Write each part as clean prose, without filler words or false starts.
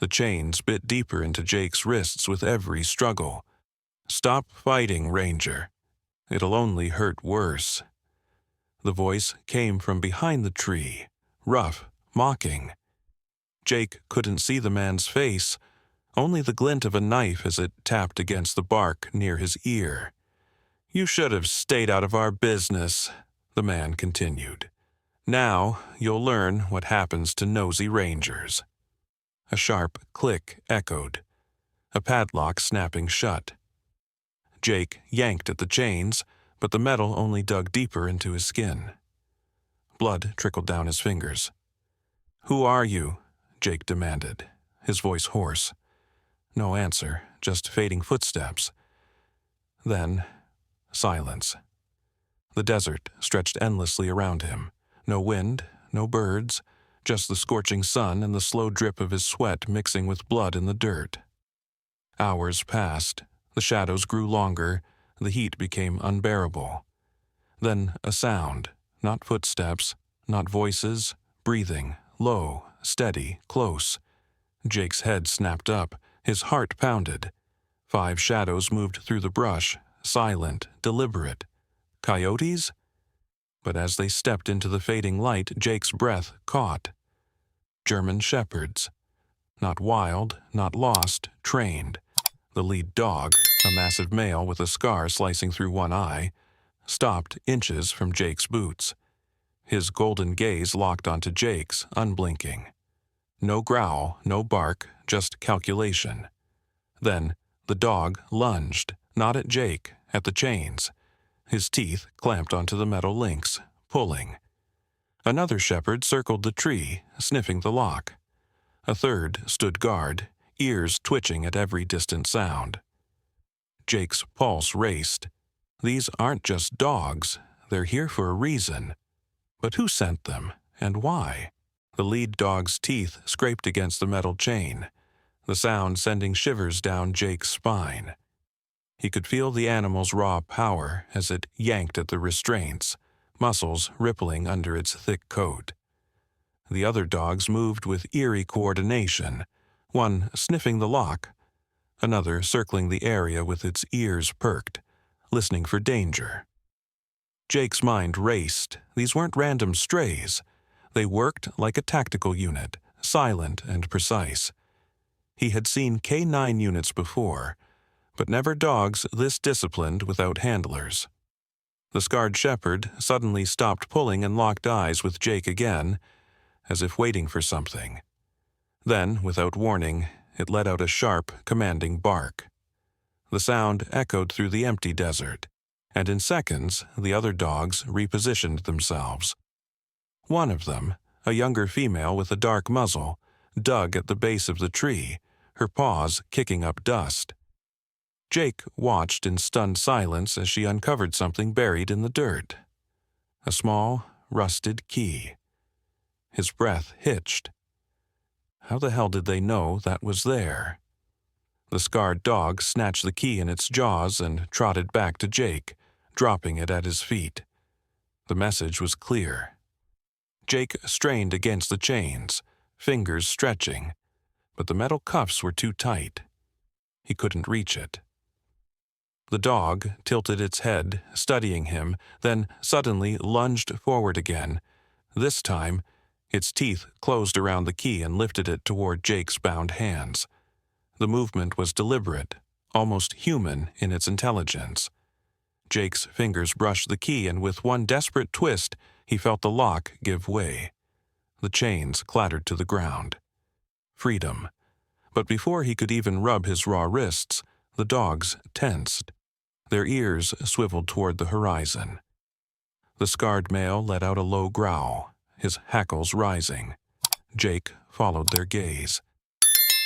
The chains bit deeper into Jake's wrists with every struggle. "Stop fighting, Ranger. It'll only hurt worse." The voice came from behind the tree, rough, mocking. Jake couldn't see the man's face, only the glint of a knife as it tapped against the bark near his ear. "You should have stayed out of our business," the man continued. "Now you'll learn what happens to nosy rangers." A sharp click echoed, a padlock snapping shut. Jake yanked at the chains, but the metal only dug deeper into his skin. Blood trickled down his fingers. "Who are you?" Jake demanded, his voice hoarse. No answer, just fading footsteps. Then, silence. The desert stretched endlessly around him. No wind, no birds, just the scorching sun and the slow drip of his sweat mixing with blood in the dirt. Hours passed. The shadows grew longer. The heat became unbearable. Then a sound, not footsteps, not voices, breathing, low, steady, close. Jake's head snapped up, his heart pounded. 5 shadows moved through the brush, silent, deliberate. Coyotes? But as they stepped into the fading light, Jake's breath caught. German shepherds. Not wild, not lost, trained. The lead dog, a massive male with a scar slicing through one eye, stopped inches from Jake's boots. His golden gaze locked onto Jake's, unblinking. No growl, no bark, just calculation. Then the dog lunged, not at Jake, at the chains. His teeth clamped onto the metal links, pulling. Another shepherd circled the tree, sniffing the lock. A third stood guard, ears twitching at every distant sound. Jake's pulse raced. These aren't just dogs, they're here for a reason. But who sent them, and why? The lead dog's teeth scraped against the metal chain, the sound sending shivers down Jake's spine. He could feel the animal's raw power as it yanked at the restraints, muscles rippling under its thick coat. The other dogs moved with eerie coordination, one sniffing the lock, another circling the area with its ears perked, listening for danger. Jake's mind raced. These weren't random strays. They worked like a tactical unit, silent and precise. He had seen K9 units before, but never dogs this disciplined without handlers. The scarred shepherd suddenly stopped pulling and locked eyes with Jake again, as if waiting for something. Then, without warning, it let out a sharp, commanding bark. The sound echoed through the empty desert, and in seconds the other dogs repositioned themselves. One of them, a younger female with a dark muzzle, dug at the base of the tree, her paws kicking up dust. Jake watched in stunned silence as she uncovered something buried in the dirt. A small, rusted key. His breath hitched. How the hell did they know that was there? The scarred dog snatched the key in its jaws and trotted back to Jake, dropping it at his feet. The message was clear. Jake strained against the chains, fingers stretching, but the metal cuffs were too tight. He couldn't reach it. The dog tilted its head, studying him, then suddenly lunged forward again. This time, its teeth closed around the key and lifted it toward Jake's bound hands. The movement was deliberate, almost human in its intelligence. Jake's fingers brushed the key, and with one desperate twist, he felt the lock give way. The chains clattered to the ground. Freedom. But before he could even rub his raw wrists, the dogs tensed. Their ears swiveled toward the horizon. The scarred male let out a low growl, his hackles rising. Jake followed their gaze.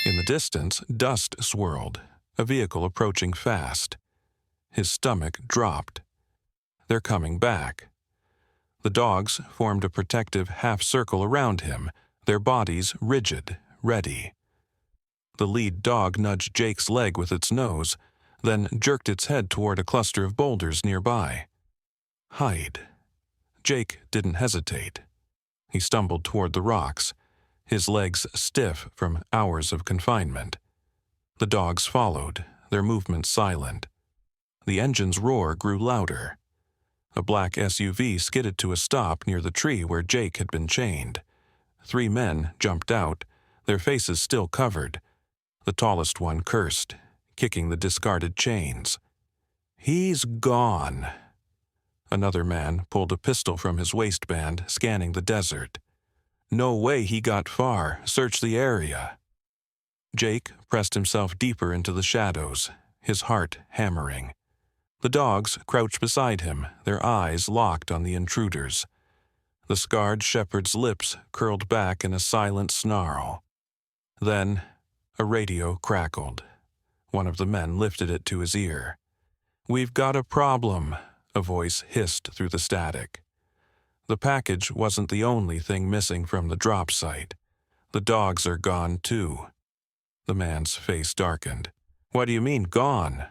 In the distance, dust swirled, a vehicle approaching fast. His stomach dropped. They're coming back. The dogs formed a protective half-circle around him, their bodies rigid, ready. The lead dog nudged Jake's leg with its nose, then jerked its head toward a cluster of boulders nearby. Hide. Jake didn't hesitate. He stumbled toward the rocks, his legs stiff from hours of confinement. The dogs followed, their movements silent. The engine's roar grew louder. A black SUV skidded to a stop near the tree where Jake had been chained. 3 men jumped out, their faces still covered. The tallest one cursed, kicking the discarded chains. "He's gone." Another man pulled a pistol from his waistband, scanning the desert. "No way he got far. Search the area." Jake pressed himself deeper into the shadows, his heart hammering. The dogs crouched beside him, their eyes locked on the intruders. The scarred shepherd's lips curled back in a silent snarl. Then a radio crackled. One of the men lifted it to his ear. "We've got a problem," a voice hissed through the static. The package wasn't the only thing missing from the drop site. The dogs are gone too. The man's face darkened. "What do you mean, gone?"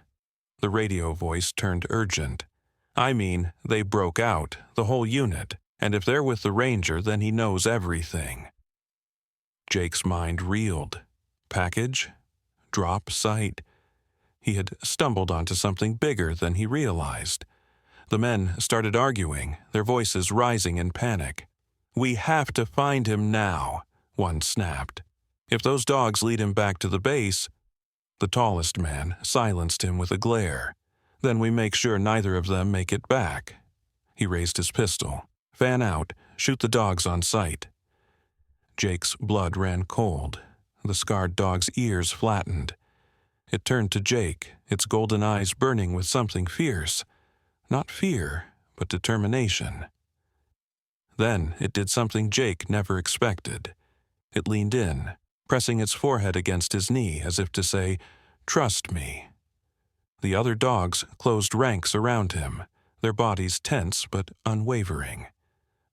The radio voice turned urgent. "I mean, they broke out, the whole unit, and if they're with the ranger, then he knows everything." Jake's mind reeled. Package? Drop site? He had stumbled onto something bigger than he realized. The men started arguing, their voices rising in panic. "We have to find him now," one snapped. "If those dogs lead him back to the base—" The tallest man silenced him with a glare. "Then we make sure neither of them make it back." He raised his pistol. "Fan out. Shoot the dogs on sight." Jake's blood ran cold. The scarred dog's ears flattened. It turned to Jake, its golden eyes burning with something fierce. Not fear, but determination. Then it did something Jake never expected. It leaned in, pressing its forehead against his knee as if to say, "Trust me." The other dogs closed ranks around him, their bodies tense but unwavering.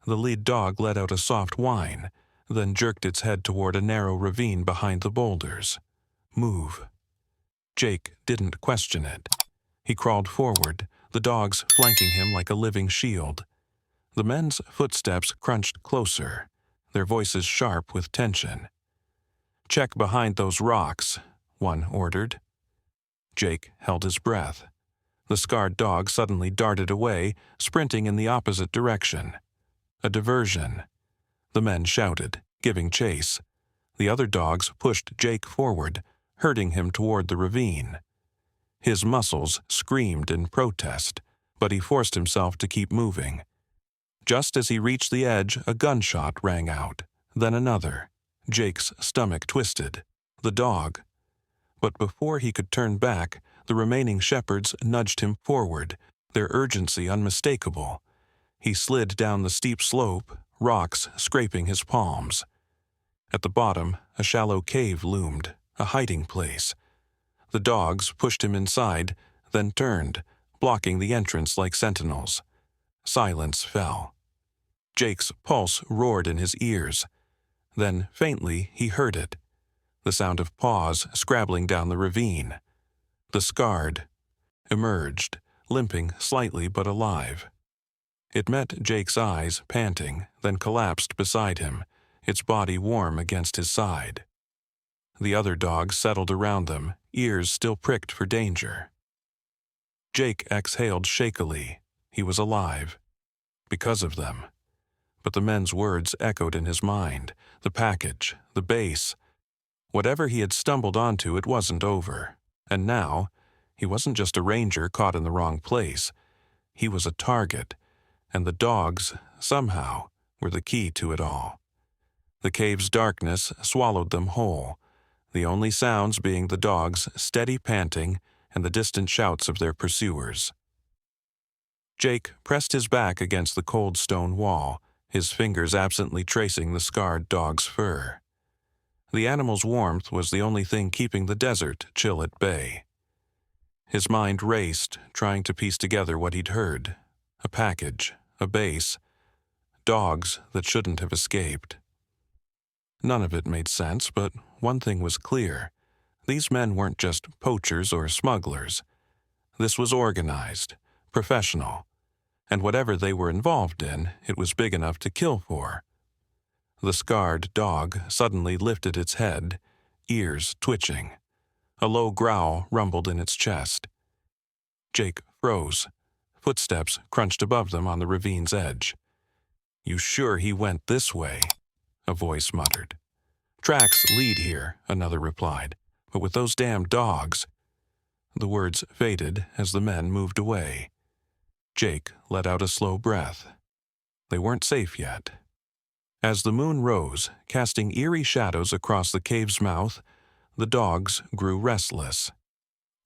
The lead dog let out a soft whine, then jerked its head toward a narrow ravine behind the boulders. "Move." Jake didn't question it. He crawled forward, the dogs flanking him like a living shield. The men's footsteps crunched closer, their voices sharp with tension. "Check behind those rocks," one ordered. Jake held his breath. The scarred dog suddenly darted away, sprinting in the opposite direction. A diversion. The men shouted, giving chase. The other dogs pushed Jake forward, herding him toward the ravine. His muscles screamed in protest, but he forced himself to keep moving. Just as he reached the edge, a gunshot rang out, then another. Jake's stomach twisted. The dog. But before he could turn back, the remaining shepherds nudged him forward, their urgency unmistakable. He slid down the steep slope, rocks scraping his palms. At the bottom, a shallow cave loomed, a hiding place. The dogs pushed him inside, then turned, blocking the entrance like sentinels. Silence fell. Jake's pulse roared in his ears. Then, faintly, he heard it. The sound of paws scrabbling down the ravine. The scarred emerged, limping slightly but alive. It met Jake's eyes, panting, then collapsed beside him, its body warm against his side. The other dogs settled around them, ears still pricked for danger. Jake exhaled shakily. He was alive. Because of them. But the men's words echoed in his mind. The package, the base. Whatever he had stumbled onto, it wasn't over. And now, he wasn't just a ranger caught in the wrong place. He was a target. And the dogs, somehow, were the key to it all. The cave's darkness swallowed them whole, the only sounds being the dogs' steady panting and the distant shouts of their pursuers. Jake pressed his back against the cold stone wall, his fingers absently tracing the scarred dog's fur. The animal's warmth was the only thing keeping the desert chill at bay. His mind raced, trying to piece together what he'd heard. A package, a base, dogs that shouldn't have escaped. None of it made sense, but one thing was clear. These men weren't just poachers or smugglers. This was organized, professional, and whatever they were involved in, it was big enough to kill for. The scarred dog suddenly lifted its head, ears twitching. A low growl rumbled in its chest. Jake froze. Footsteps crunched above them on the ravine's edge. "You sure he went this way?" a voice muttered. "Tracks lead here," another replied. "But with those damn dogs—" The words faded as the men moved away. Jake let out a slow breath. They weren't safe yet. As the moon rose, casting eerie shadows across the cave's mouth, the dogs grew restless.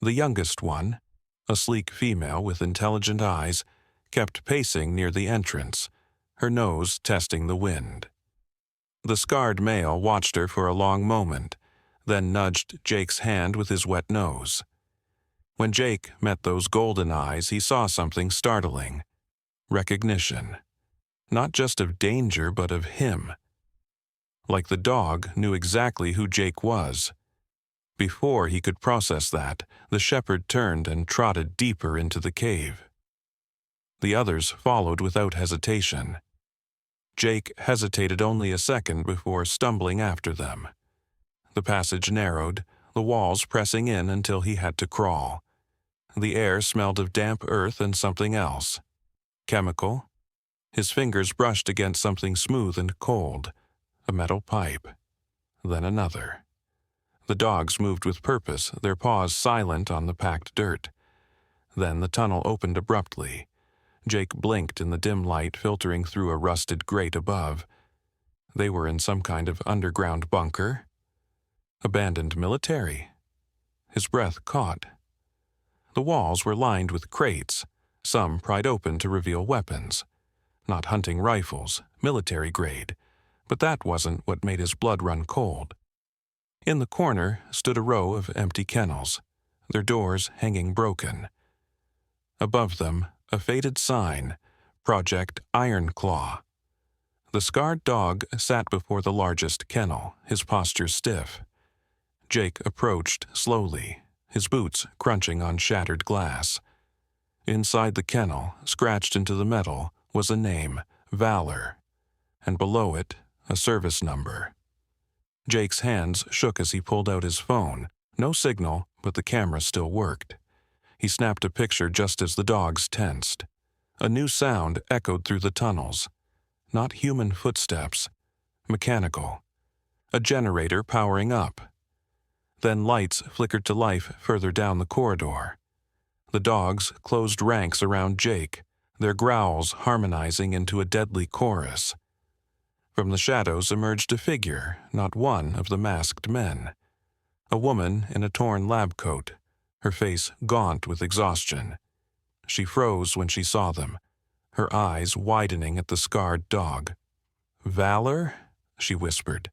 The youngest one, a sleek female with intelligent eyes, kept pacing near the entrance, her nose testing the wind. The scarred male watched her for a long moment, then nudged Jake's hand with his wet nose. When Jake met those golden eyes, he saw something startling. Recognition. Not just of danger, but of him. Like the dog knew exactly who Jake was. Before he could process that, the shepherd turned and trotted deeper into the cave. The others followed without hesitation. Jake hesitated only a second before stumbling after them. The passage narrowed, the walls pressing in until he had to crawl. The air smelled of damp earth and something else. Chemical. His fingers brushed against something smooth and cold, a metal pipe. Then another. The dogs moved with purpose, their paws silent on the packed dirt. Then the tunnel opened abruptly. Jake blinked in the dim light filtering through a rusted grate above. They were in some kind of underground bunker. Abandoned military. His breath caught. The walls were lined with crates, some pried open to reveal weapons. Not hunting rifles, military grade, but that wasn't what made his blood run cold. In the corner stood a row of empty kennels, their doors hanging broken. Above them, a faded sign, Project Ironclaw. The scarred dog sat before the largest kennel, his posture stiff. Jake approached slowly, his boots crunching on shattered glass. Inside the kennel, scratched into the metal, was a name, Valor, and below it, a service number. Jake's hands shook as he pulled out his phone. No signal, but the camera still worked. He snapped a picture just as the dogs tensed. A new sound echoed through the tunnels. Not human footsteps. Mechanical. A generator powering up. Then lights flickered to life further down the corridor. The dogs closed ranks around Jake, their growls harmonizing into a deadly chorus. From the shadows emerged a figure, not one of the masked men. A woman in a torn lab coat, her face gaunt with exhaustion. She froze when she saw them, her eyes widening at the scarred dog. "Valor?" she whispered.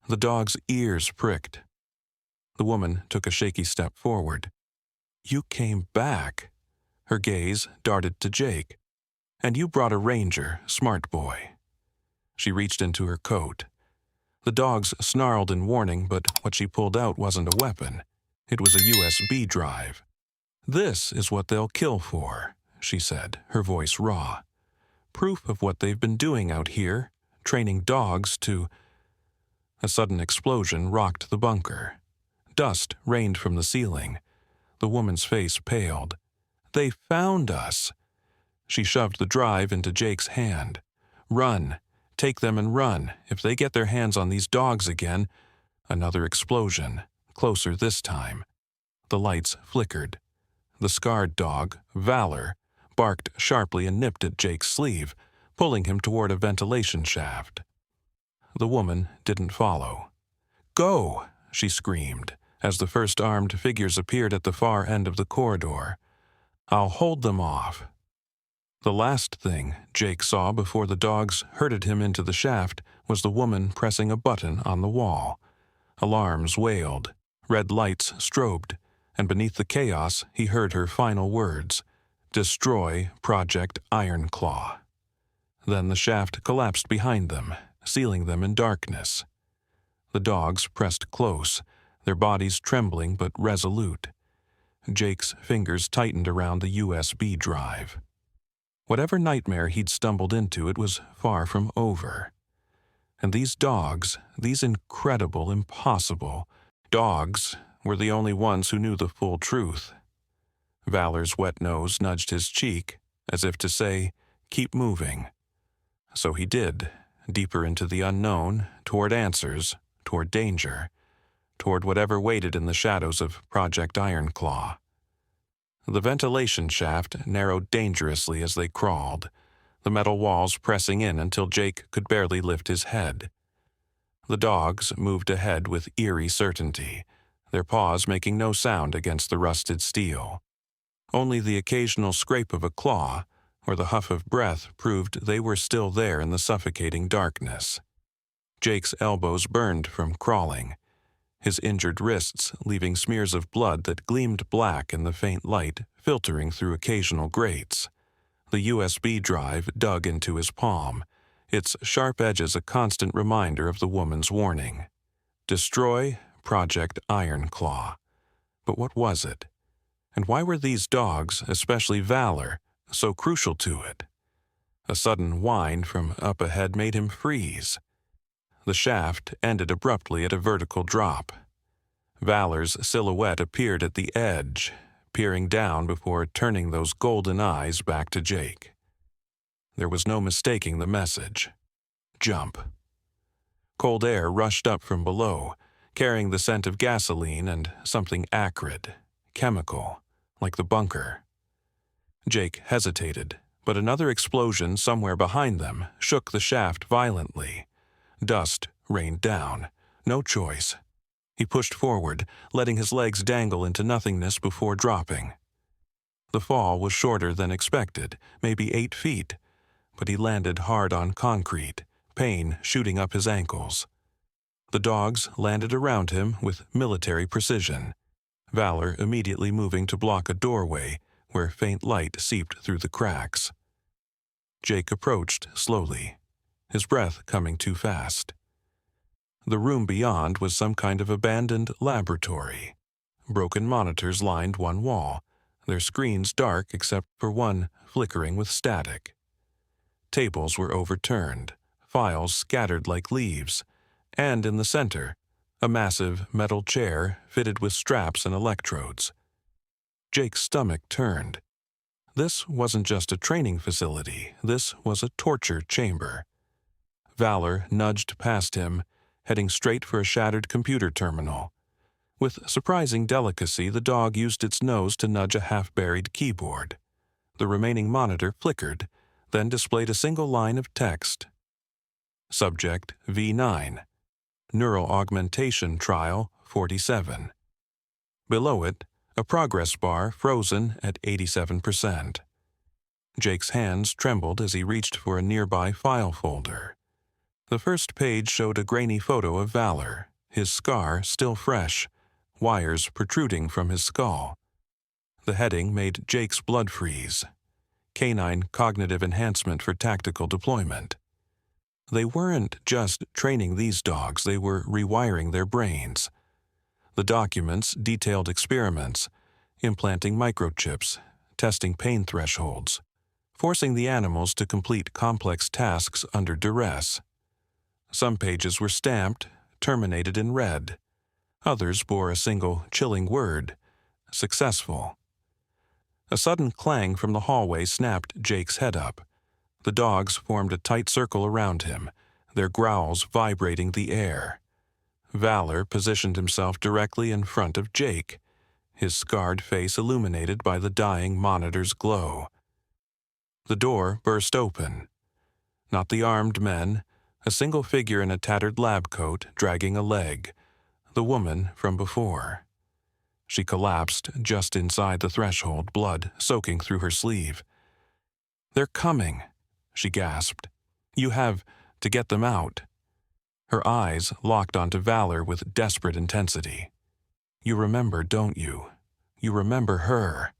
The dog's ears pricked. The woman took a shaky step forward. "You came back." Her gaze darted to Jake. "And you brought a ranger, smart boy." She reached into her coat. The dogs snarled in warning, but what she pulled out wasn't a weapon. It was a USB drive. "This is what they'll kill for," she said, her voice raw. "Proof of what they've been doing out here, training dogs to—" A sudden explosion rocked the bunker. Dust rained from the ceiling. The woman's face paled. "They found us." She shoved the drive into Jake's hand. "Run. Take them and run. If they get their hands on these dogs again—" Another explosion, closer this time. The lights flickered. The scarred dog, Valor, barked sharply and nipped at Jake's sleeve, pulling him toward a ventilation shaft. The woman didn't follow. "Go!" she screamed, as the first armed figures appeared at the far end of the corridor. "I'll hold them off." The last thing Jake saw before the dogs herded him into the shaft was the woman pressing a button on the wall. Alarms wailed, red lights strobed, and beneath the chaos he heard her final words, "Destroy Project Ironclaw." Then the shaft collapsed behind them, sealing them in darkness. The dogs pressed close, their bodies trembling but resolute. Jake's fingers tightened around the USB drive. Whatever nightmare he'd stumbled into, it was far from over. And these dogs, these incredible, impossible dogs, were the only ones who knew the full truth. Valor's wet nose nudged his cheek, as if to say, "Keep moving." So he did, deeper into the unknown, toward answers, toward danger, toward whatever waited in the shadows of Project Ironclaw. The ventilation shaft narrowed dangerously as they crawled, the metal walls pressing in until Jake could barely lift his head. The dogs moved ahead with eerie certainty, their paws making no sound against the rusted steel. Only the occasional scrape of a claw or the huff of breath proved they were still there in the suffocating darkness. Jake's elbows burned from crawling, his injured wrists leaving smears of blood that gleamed black in the faint light filtering through occasional grates. The USB drive dug into his palm, its sharp edges a constant reminder of the woman's warning. Destroy Project Ironclaw. But what was it? And why were these dogs, especially Valor, so crucial to it? A sudden whine from up ahead made him freeze. The shaft ended abruptly at a vertical drop. Valor's silhouette appeared at the edge, peering down before turning those golden eyes back to Jake. There was no mistaking the message. Jump. Cold air rushed up from below, carrying the scent of gasoline and something acrid, chemical, like the bunker. Jake hesitated, but another explosion somewhere behind them shook the shaft violently. Dust rained down. No choice. He pushed forward, letting his legs dangle into nothingness before dropping. The fall was shorter than expected, maybe 8 feet, but he landed hard on concrete, pain shooting up his ankles. The dogs landed around him with military precision, Valor immediately moving to block a doorway where faint light seeped through the cracks. Jake approached slowly, his breath coming too fast. The room beyond was some kind of abandoned laboratory. Broken monitors lined one wall, their screens dark except for one flickering with static. Tables were overturned, files scattered like leaves, and in the center, a massive metal chair fitted with straps and electrodes. Jake's stomach turned. This wasn't just a training facility, this was a torture chamber. Valor nudged past him, heading straight for a shattered computer terminal. With surprising delicacy, the dog used its nose to nudge a half-buried keyboard. The remaining monitor flickered, then displayed a single line of text. Subject V9. Neural Augmentation Trial 47. Below it, a progress bar frozen at 87%. Jake's hands trembled as he reached for a nearby file folder. The first page showed a grainy photo of Valor, his scar still fresh, wires protruding from his skull. The heading made Jake's blood freeze. Canine Cognitive Enhancement for Tactical Deployment. They weren't just training these dogs, they were rewiring their brains. The documents detailed experiments, implanting microchips, testing pain thresholds, forcing the animals to complete complex tasks under duress. Some pages were stamped, terminated in red. Others bore a single chilling word, successful. A sudden clang from the hallway snapped Jake's head up. The dogs formed a tight circle around him, their growls vibrating the air. Valor positioned himself directly in front of Jake, his scarred face illuminated by the dying monitor's glow. The door burst open. Not the armed men, a single figure in a tattered lab coat dragging a leg, the woman from before. She collapsed just inside the threshold, blood soaking through her sleeve. "They're coming," she gasped. "You have to get them out." Her eyes locked onto Valor with desperate intensity. "You remember, don't you? You remember her."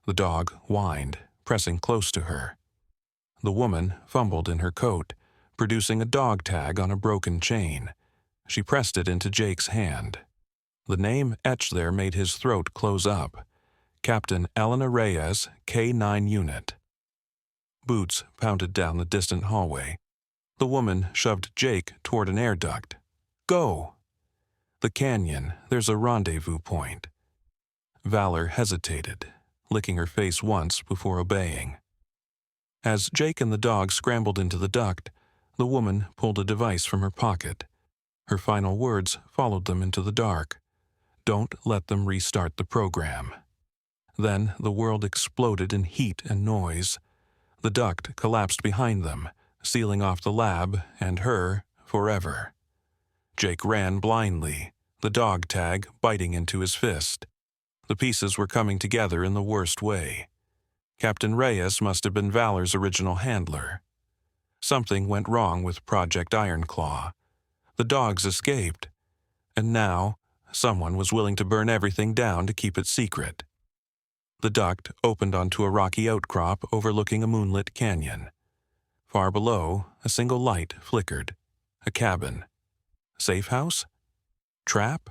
The dog whined, pressing close to her. The woman fumbled in her coat, producing a dog tag on a broken chain. She pressed it into Jake's hand. The name etched there made his throat close up. Captain Elena Reyes, K9 Unit. Boots pounded down the distant hallway. The woman shoved Jake toward an air duct. Go! The canyon, there's a rendezvous point. Valor hesitated, licking her face once before obeying. As Jake and the dog scrambled into the duct, the woman pulled a device from her pocket. Her final words followed them into the dark. Don't let them restart the program. Then the world exploded in heat and noise. The duct collapsed behind them, sealing off the lab and her forever. Jake ran blindly, the dog tag biting into his fist. The pieces were coming together in the worst way. Captain Reyes must have been Valor's original handler. Something went wrong with Project Ironclaw. The dogs escaped. And now, someone was willing to burn everything down to keep it secret. The duct opened onto a rocky outcrop overlooking a moonlit canyon. Far below, a single light flickered. A cabin. Safe house? Trap?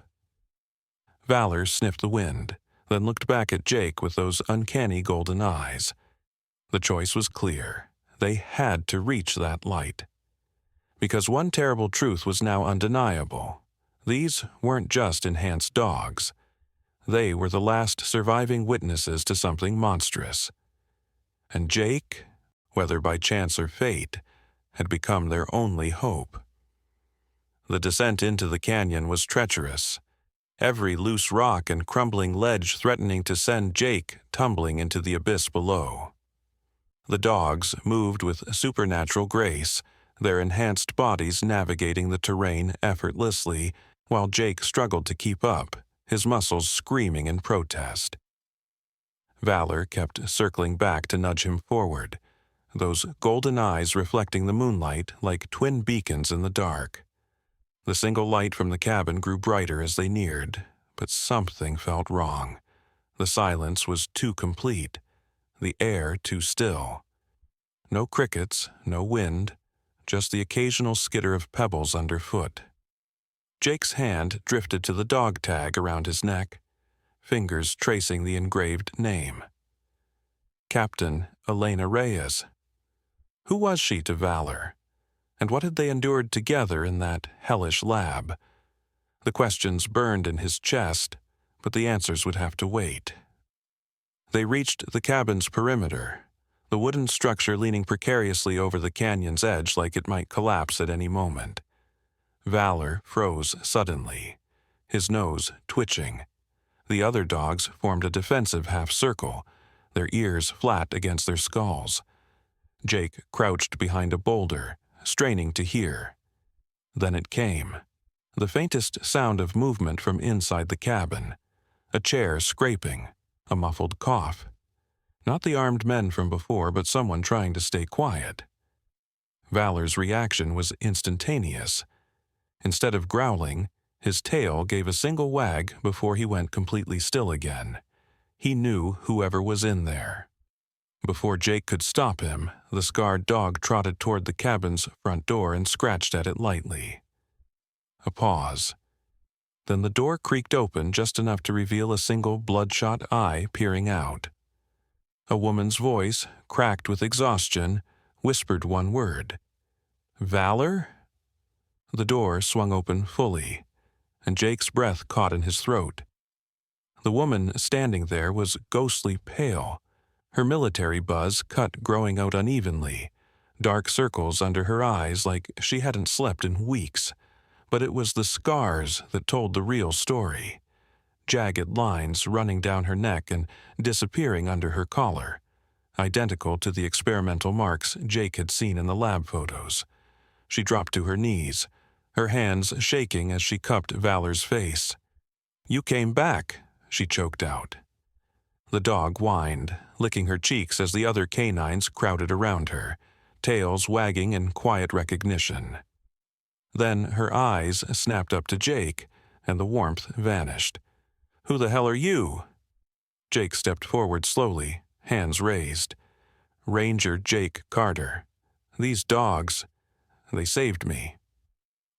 Valor sniffed the wind, then looked back at Jake with those uncanny golden eyes. The choice was clear. They had to reach that light. Because one terrible truth was now undeniable. These weren't just enhanced dogs. They were the last surviving witnesses to something monstrous. And Jake, whether by chance or fate, had become their only hope. The descent into the canyon was treacherous, every loose rock and crumbling ledge threatening to send Jake tumbling into the abyss below. The dogs moved with supernatural grace, their enhanced bodies navigating the terrain effortlessly, while Jake struggled to keep up, his muscles screaming in protest. Valor kept circling back to nudge him forward, those golden eyes reflecting the moonlight like twin beacons in the dark. The single light from the cabin grew brighter as they neared, but something felt wrong. The silence was too complete, the air too still. No crickets, no wind, just the occasional skitter of pebbles underfoot. Jake's hand drifted to the dog tag around his neck, fingers tracing the engraved name. Captain Elena Reyes. Who was she to Valor? And what had they endured together in that hellish lab? The questions burned in his chest, but the answers would have to wait. They reached the cabin's perimeter, the wooden structure leaning precariously over the canyon's edge like it might collapse at any moment. Valor froze suddenly, his nose twitching. The other dogs formed a defensive half-circle, their ears flat against their skulls. Jake crouched behind a boulder, straining to hear. Then it came. The faintest sound of movement from inside the cabin. A chair scraping, a muffled cough. Not the armed men from before, but someone trying to stay quiet. Valor's reaction was instantaneous. Instead of growling, his tail gave a single wag before he went completely still again. He knew whoever was in there. Before Jake could stop him, the scarred dog trotted toward the cabin's front door and scratched at it lightly. A pause. Then the door creaked open just enough to reveal a single bloodshot eye peering out. A woman's voice, cracked with exhaustion, whispered one word. "Valor?" The door swung open fully, and Jake's breath caught in his throat. The woman standing there was ghostly pale, her military buzz cut growing out unevenly, dark circles under her eyes like she hadn't slept in weeks. But it was the scars that told the real story. Jagged lines running down her neck and disappearing under her collar, identical to the experimental marks Jake had seen in the lab photos. She dropped to her knees, her hands shaking as she cupped Valor's face. "You came back," she choked out. The dog whined, licking her cheeks as the other canines crowded around her, tails wagging in quiet recognition. Then her eyes snapped up to Jake, and the warmth vanished. "Who the hell are you?" Jake stepped forward slowly, hands raised. "Ranger Jake Carter. These dogs, they saved me."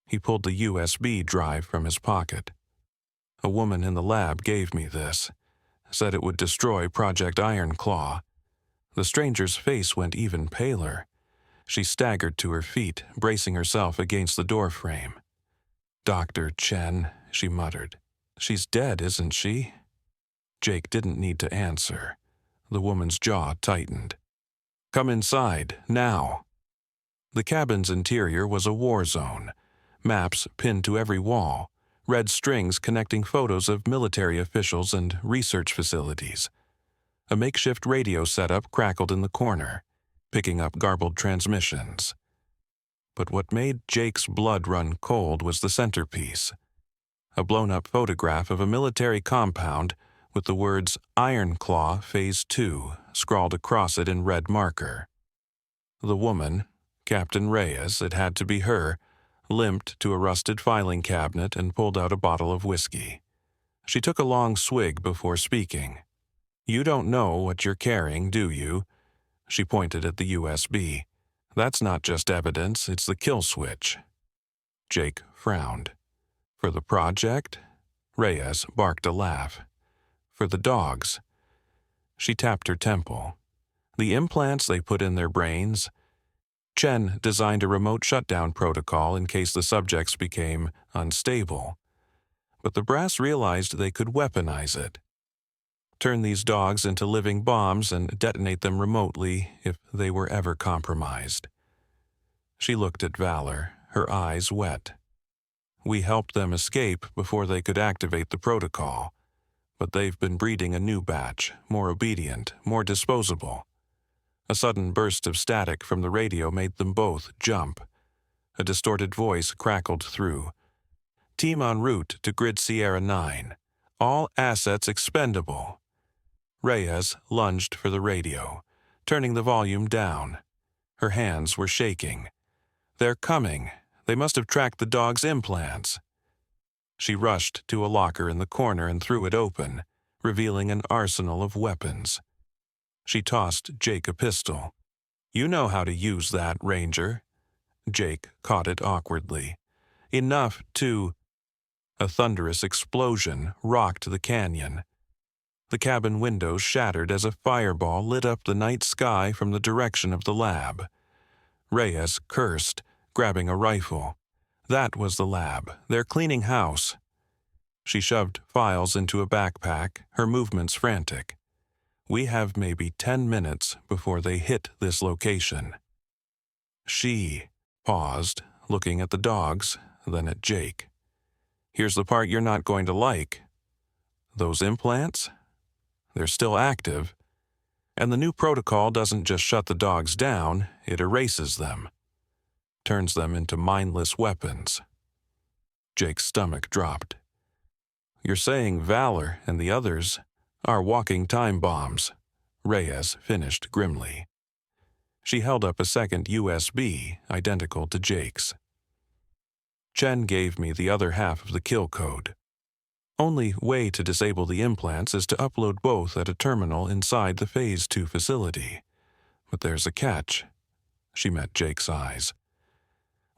He pulled the USB drive from his pocket. "A woman in the lab gave me this. Said it would destroy Project Ironclaw." The stranger's face went even paler. She staggered to her feet, bracing herself against the doorframe. "Dr. Chen," she muttered. "She's dead, isn't she?" Jake didn't need to answer. The woman's jaw tightened. "Come inside, now." The cabin's interior was a war zone. Maps pinned to every wall, red strings connecting photos of military officials and research facilities. A makeshift radio setup crackled in the corner, picking up garbled transmissions. But what made Jake's blood run cold was the centerpiece. A blown-up photograph of a military compound with the words "Iron Claw Phase 2" scrawled across it in red marker. The woman, Captain Reyes, it had to be her, limped to a rusted filing cabinet and pulled out a bottle of whiskey. She took a long swig before speaking. "You don't know what you're carrying, do you?" She pointed at the USB. "That's not just evidence, it's the kill switch." Jake frowned. "For the project?" Reyes barked a laugh. "For the dogs." She tapped her temple. "The implants they put in their brains." Chen designed a remote shutdown protocol in case the subjects became unstable. But the brass realized they could weaponize it. Turn these dogs into living bombs and detonate them remotely if they were ever compromised. She looked at Valor, her eyes wet. "We helped them escape before they could activate the protocol, but they've been breeding a new batch, more obedient, more disposable." A sudden burst of static from the radio made them both jump. A distorted voice crackled through. "Team en route to Grid Sierra 9. All assets expendable." Reyes lunged for the radio, turning the volume down. Her hands were shaking. "They're coming. They must have tracked the dog's implants." She rushed to a locker in the corner and threw it open, revealing an arsenal of weapons. She tossed Jake a pistol. "You know how to use that, Ranger." Jake caught it awkwardly. "Enough to—" A thunderous explosion rocked the canyon. The cabin windows shattered as a fireball lit up the night sky from the direction of the lab. Reyes cursed, grabbing a rifle. That was the lab. They're cleaning house. She shoved files into a backpack, her movements frantic. "We have maybe 10 minutes before they hit this location." She paused, looking at the dogs, then at Jake. "Here's the part you're not going to like. Those implants? They're still active. And the new protocol doesn't just shut the dogs down, it erases them. Turns them into mindless weapons." Jake's stomach dropped. "You're saying Valor and the others are walking time bombs," Reyes finished grimly. She held up a second USB, identical to Jake's. "Chen gave me the other half of the kill code. Only way to disable the implants is to upload both at a terminal inside the Phase 2 facility. But there's a catch." She met Jake's eyes.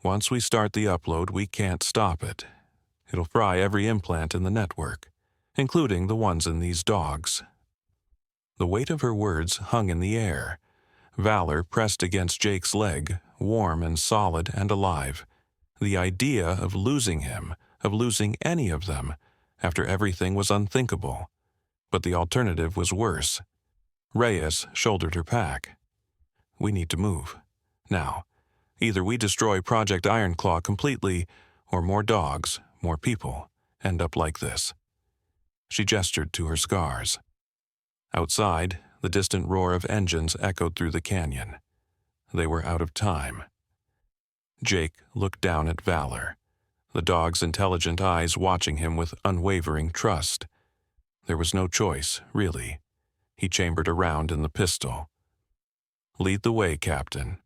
"Once we start the upload, we can't stop it. It'll fry every implant in the network, including the ones in these dogs." The weight of her words hung in the air. Valor pressed against Jake's leg, warm and solid and alive. The idea of losing him, of losing any of them, after everything was unthinkable. But the alternative was worse. Reyes shouldered her pack. "We need to move. Now. Either we destroy Project Ironclaw completely, or more dogs, more people, end up like this." She gestured to her scars. Outside, the distant roar of engines echoed through the canyon. They were out of time. Jake looked down at Valor, the dog's intelligent eyes watching him with unwavering trust. There was no choice, really. He chambered a round in the pistol. "Lead the way, Captain."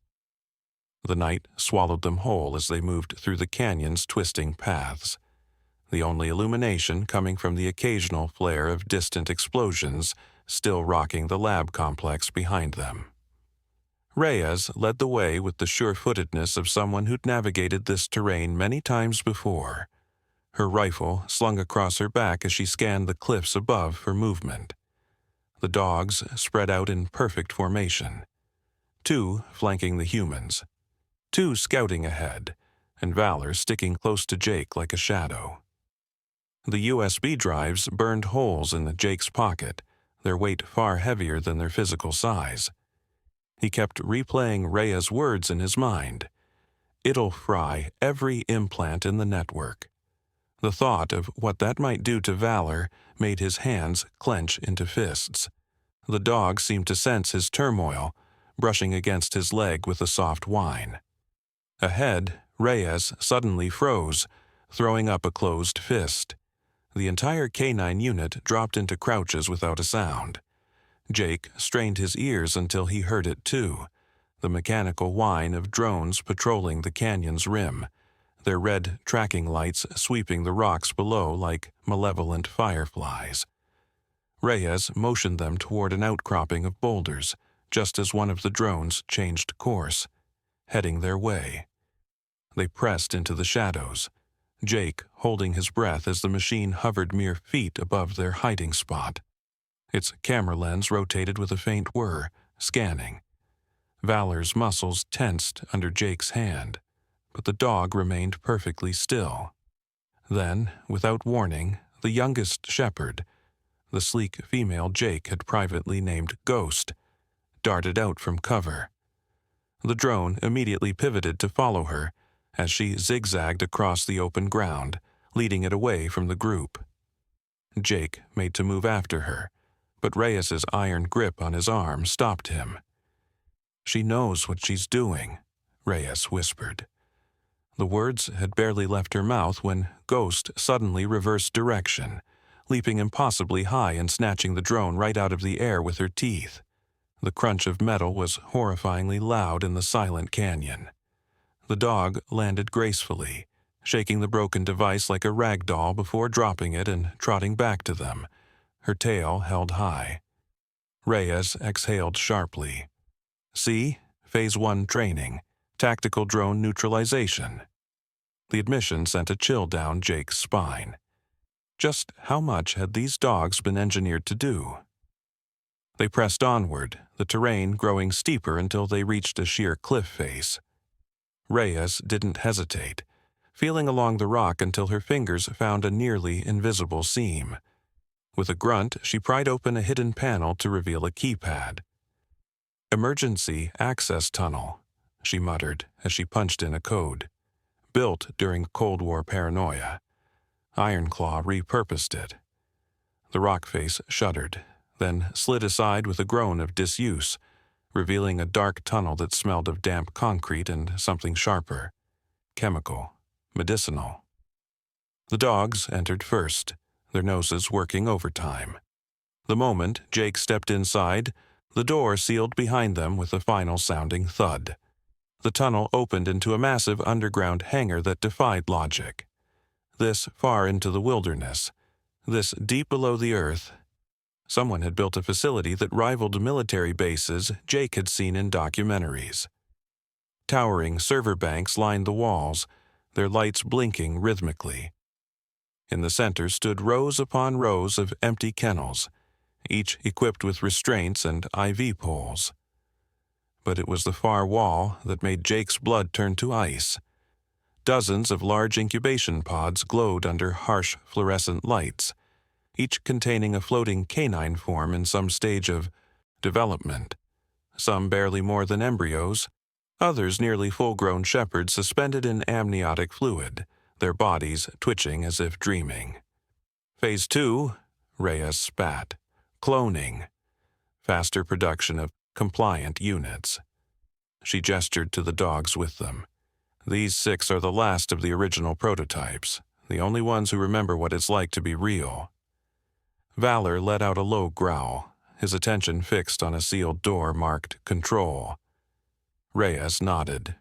The night swallowed them whole as they moved through the canyon's twisting paths, the only illumination coming from the occasional flare of distant explosions still rocking the lab complex behind them. Reyes led the way with the sure-footedness of someone who'd navigated this terrain many times before, her rifle slung across her back as she scanned the cliffs above for movement. The dogs spread out in perfect formation, 2 flanking the humans, two scouting ahead, and Valor sticking close to Jake like a shadow. The USB drives burned holes in Jake's pocket, their weight far heavier than their physical size. He kept replaying Rhea's words in his mind. "It'll fry every implant in the network." The thought of what that might do to Valor made his hands clench into fists. The dog seemed to sense his turmoil, brushing against his leg with a soft whine. Ahead, Reyes suddenly froze, throwing up a closed fist. The entire canine unit dropped into crouches without a sound. Jake strained his ears until he heard it too, the mechanical whine of drones patrolling the canyon's rim, their red tracking lights sweeping the rocks below like malevolent fireflies. Reyes motioned them toward an outcropping of boulders, just as one of the drones changed course, heading their way. They pressed into the shadows, Jake holding his breath as the machine hovered mere feet above their hiding spot. Its camera lens rotated with a faint whir, scanning. Valor's muscles tensed under Jake's hand, but the dog remained perfectly still. Then, without warning, the youngest shepherd, the sleek female Jake had privately named Ghost, darted out from cover. The drone immediately pivoted to follow her as she zigzagged across the open ground, leading it away from the group. Jake made to move after her, but Reyes's iron grip on his arm stopped him. "She knows what she's doing," Reyes whispered. The words had barely left her mouth when Ghost suddenly reversed direction, leaping impossibly high and snatching the drone right out of the air with her teeth. The crunch of metal was horrifyingly loud in the silent canyon. The dog landed gracefully, shaking the broken device like a rag doll before dropping it and trotting back to them, her tail held high. Reyes exhaled sharply. "See? Phase 1 training. Tactical drone neutralization." The admission sent a chill down Jake's spine. Just how much had these dogs been engineered to do? They pressed onward, the terrain growing steeper until they reached a sheer cliff face. Reyes didn't hesitate, feeling along the rock until her fingers found a nearly invisible seam. With a grunt, she pried open a hidden panel to reveal a keypad. "Emergency access tunnel," she muttered as she punched in a code. Built during Cold War paranoia. Ironclaw repurposed it. The rock face shuddered, then slid aside with a groan of disuse, revealing a dark tunnel that smelled of damp concrete and something sharper. Chemical. Medicinal. The dogs entered first, their noses working overtime. The moment Jake stepped inside, the door sealed behind them with a final sounding thud. The tunnel opened into a massive underground hangar that defied logic. This far into the wilderness, this deep below the earth, someone had built a facility that rivaled military bases Jake had seen in documentaries. Towering server banks lined the walls, their lights blinking rhythmically. In the center stood rows upon rows of empty kennels, each equipped with restraints and IV poles. But it was the far wall that made Jake's blood turn to ice. Dozens of large incubation pods glowed under harsh fluorescent lights, each containing a floating canine form in some stage of development. Some barely more than embryos, others nearly full-grown shepherds suspended in amniotic fluid, their bodies twitching as if dreaming. Phase 2, Reyes spat. Cloning. Faster production of compliant units. She gestured to the dogs with them. "These 6 are the last of the original prototypes, the only ones who remember what it's like to be real." Valor let out a low growl, his attention fixed on a sealed door marked Control. Reyes nodded.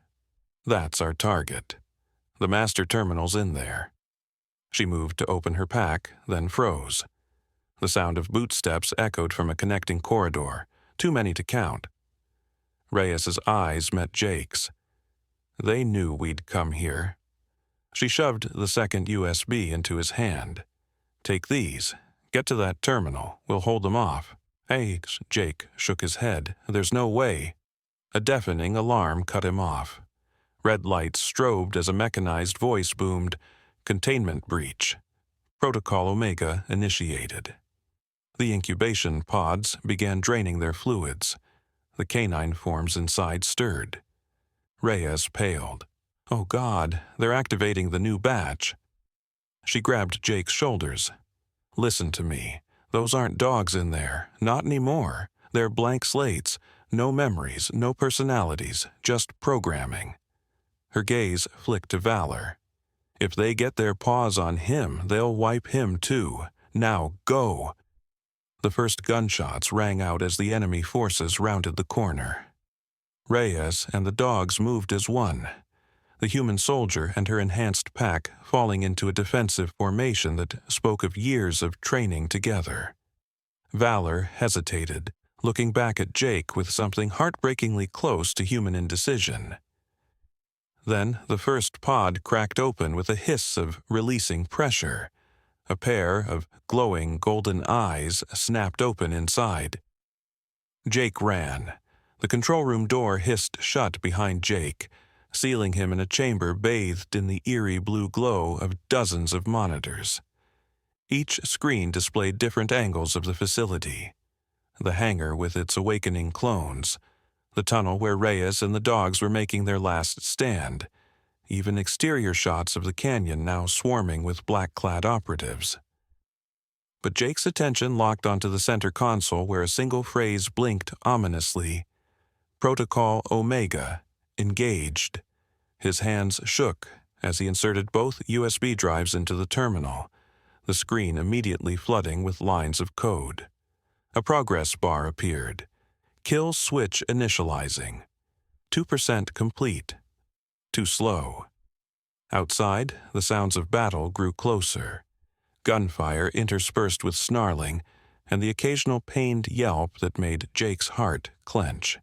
"That's our target. The master terminal's in there." She moved to open her pack, then froze. The sound of boot steps echoed from a connecting corridor, too many to count. Reyes's eyes met Jake's. They knew we'd come here. She shoved the second USB into his hand. "Take these. Get to that terminal. We'll hold them off." "Hey," Jake shook his head. "There's no way." A deafening alarm cut him off. Red lights strobed as a mechanized voice boomed, "Containment breach. Protocol Omega initiated." The incubation pods began draining their fluids. The canine forms inside stirred. Reyes paled. "Oh God, they're activating the new batch." She grabbed Jake's shoulders. "Listen to me. Those aren't dogs in there. Not anymore. They're blank slates. No memories, no personalities, just programming." Her gaze flicked to Valor. "If they get their paws on him, they'll wipe him too. Now go!" The first gunshots rang out as the enemy forces rounded the corner. Reyes and the dogs moved as one, the human soldier and her enhanced pack falling into a defensive formation that spoke of years of training together. Valor hesitated, looking back at Jake with something heartbreakingly close to human indecision. Then the first pod cracked open with a hiss of releasing pressure. A pair of glowing golden eyes snapped open inside. Jake ran. The control room door hissed shut behind Jake, sealing him in a chamber bathed in the eerie blue glow of dozens of monitors. Each screen displayed different angles of the facility. The hangar with its awakening clones, the tunnel where Reyes and the dogs were making their last stand, even exterior shots of the canyon now swarming with black-clad operatives. But Jake's attention locked onto the center console where a single phrase blinked ominously. "Protocol Omega, engaged." His hands shook as he inserted both USB drives into the terminal, the screen immediately flooding with lines of code. A progress bar appeared. "Kill switch initializing. 2% complete. Too slow." Outside, the sounds of battle grew closer. Gunfire interspersed with snarling, and the occasional pained yelp that made Jake's heart clench.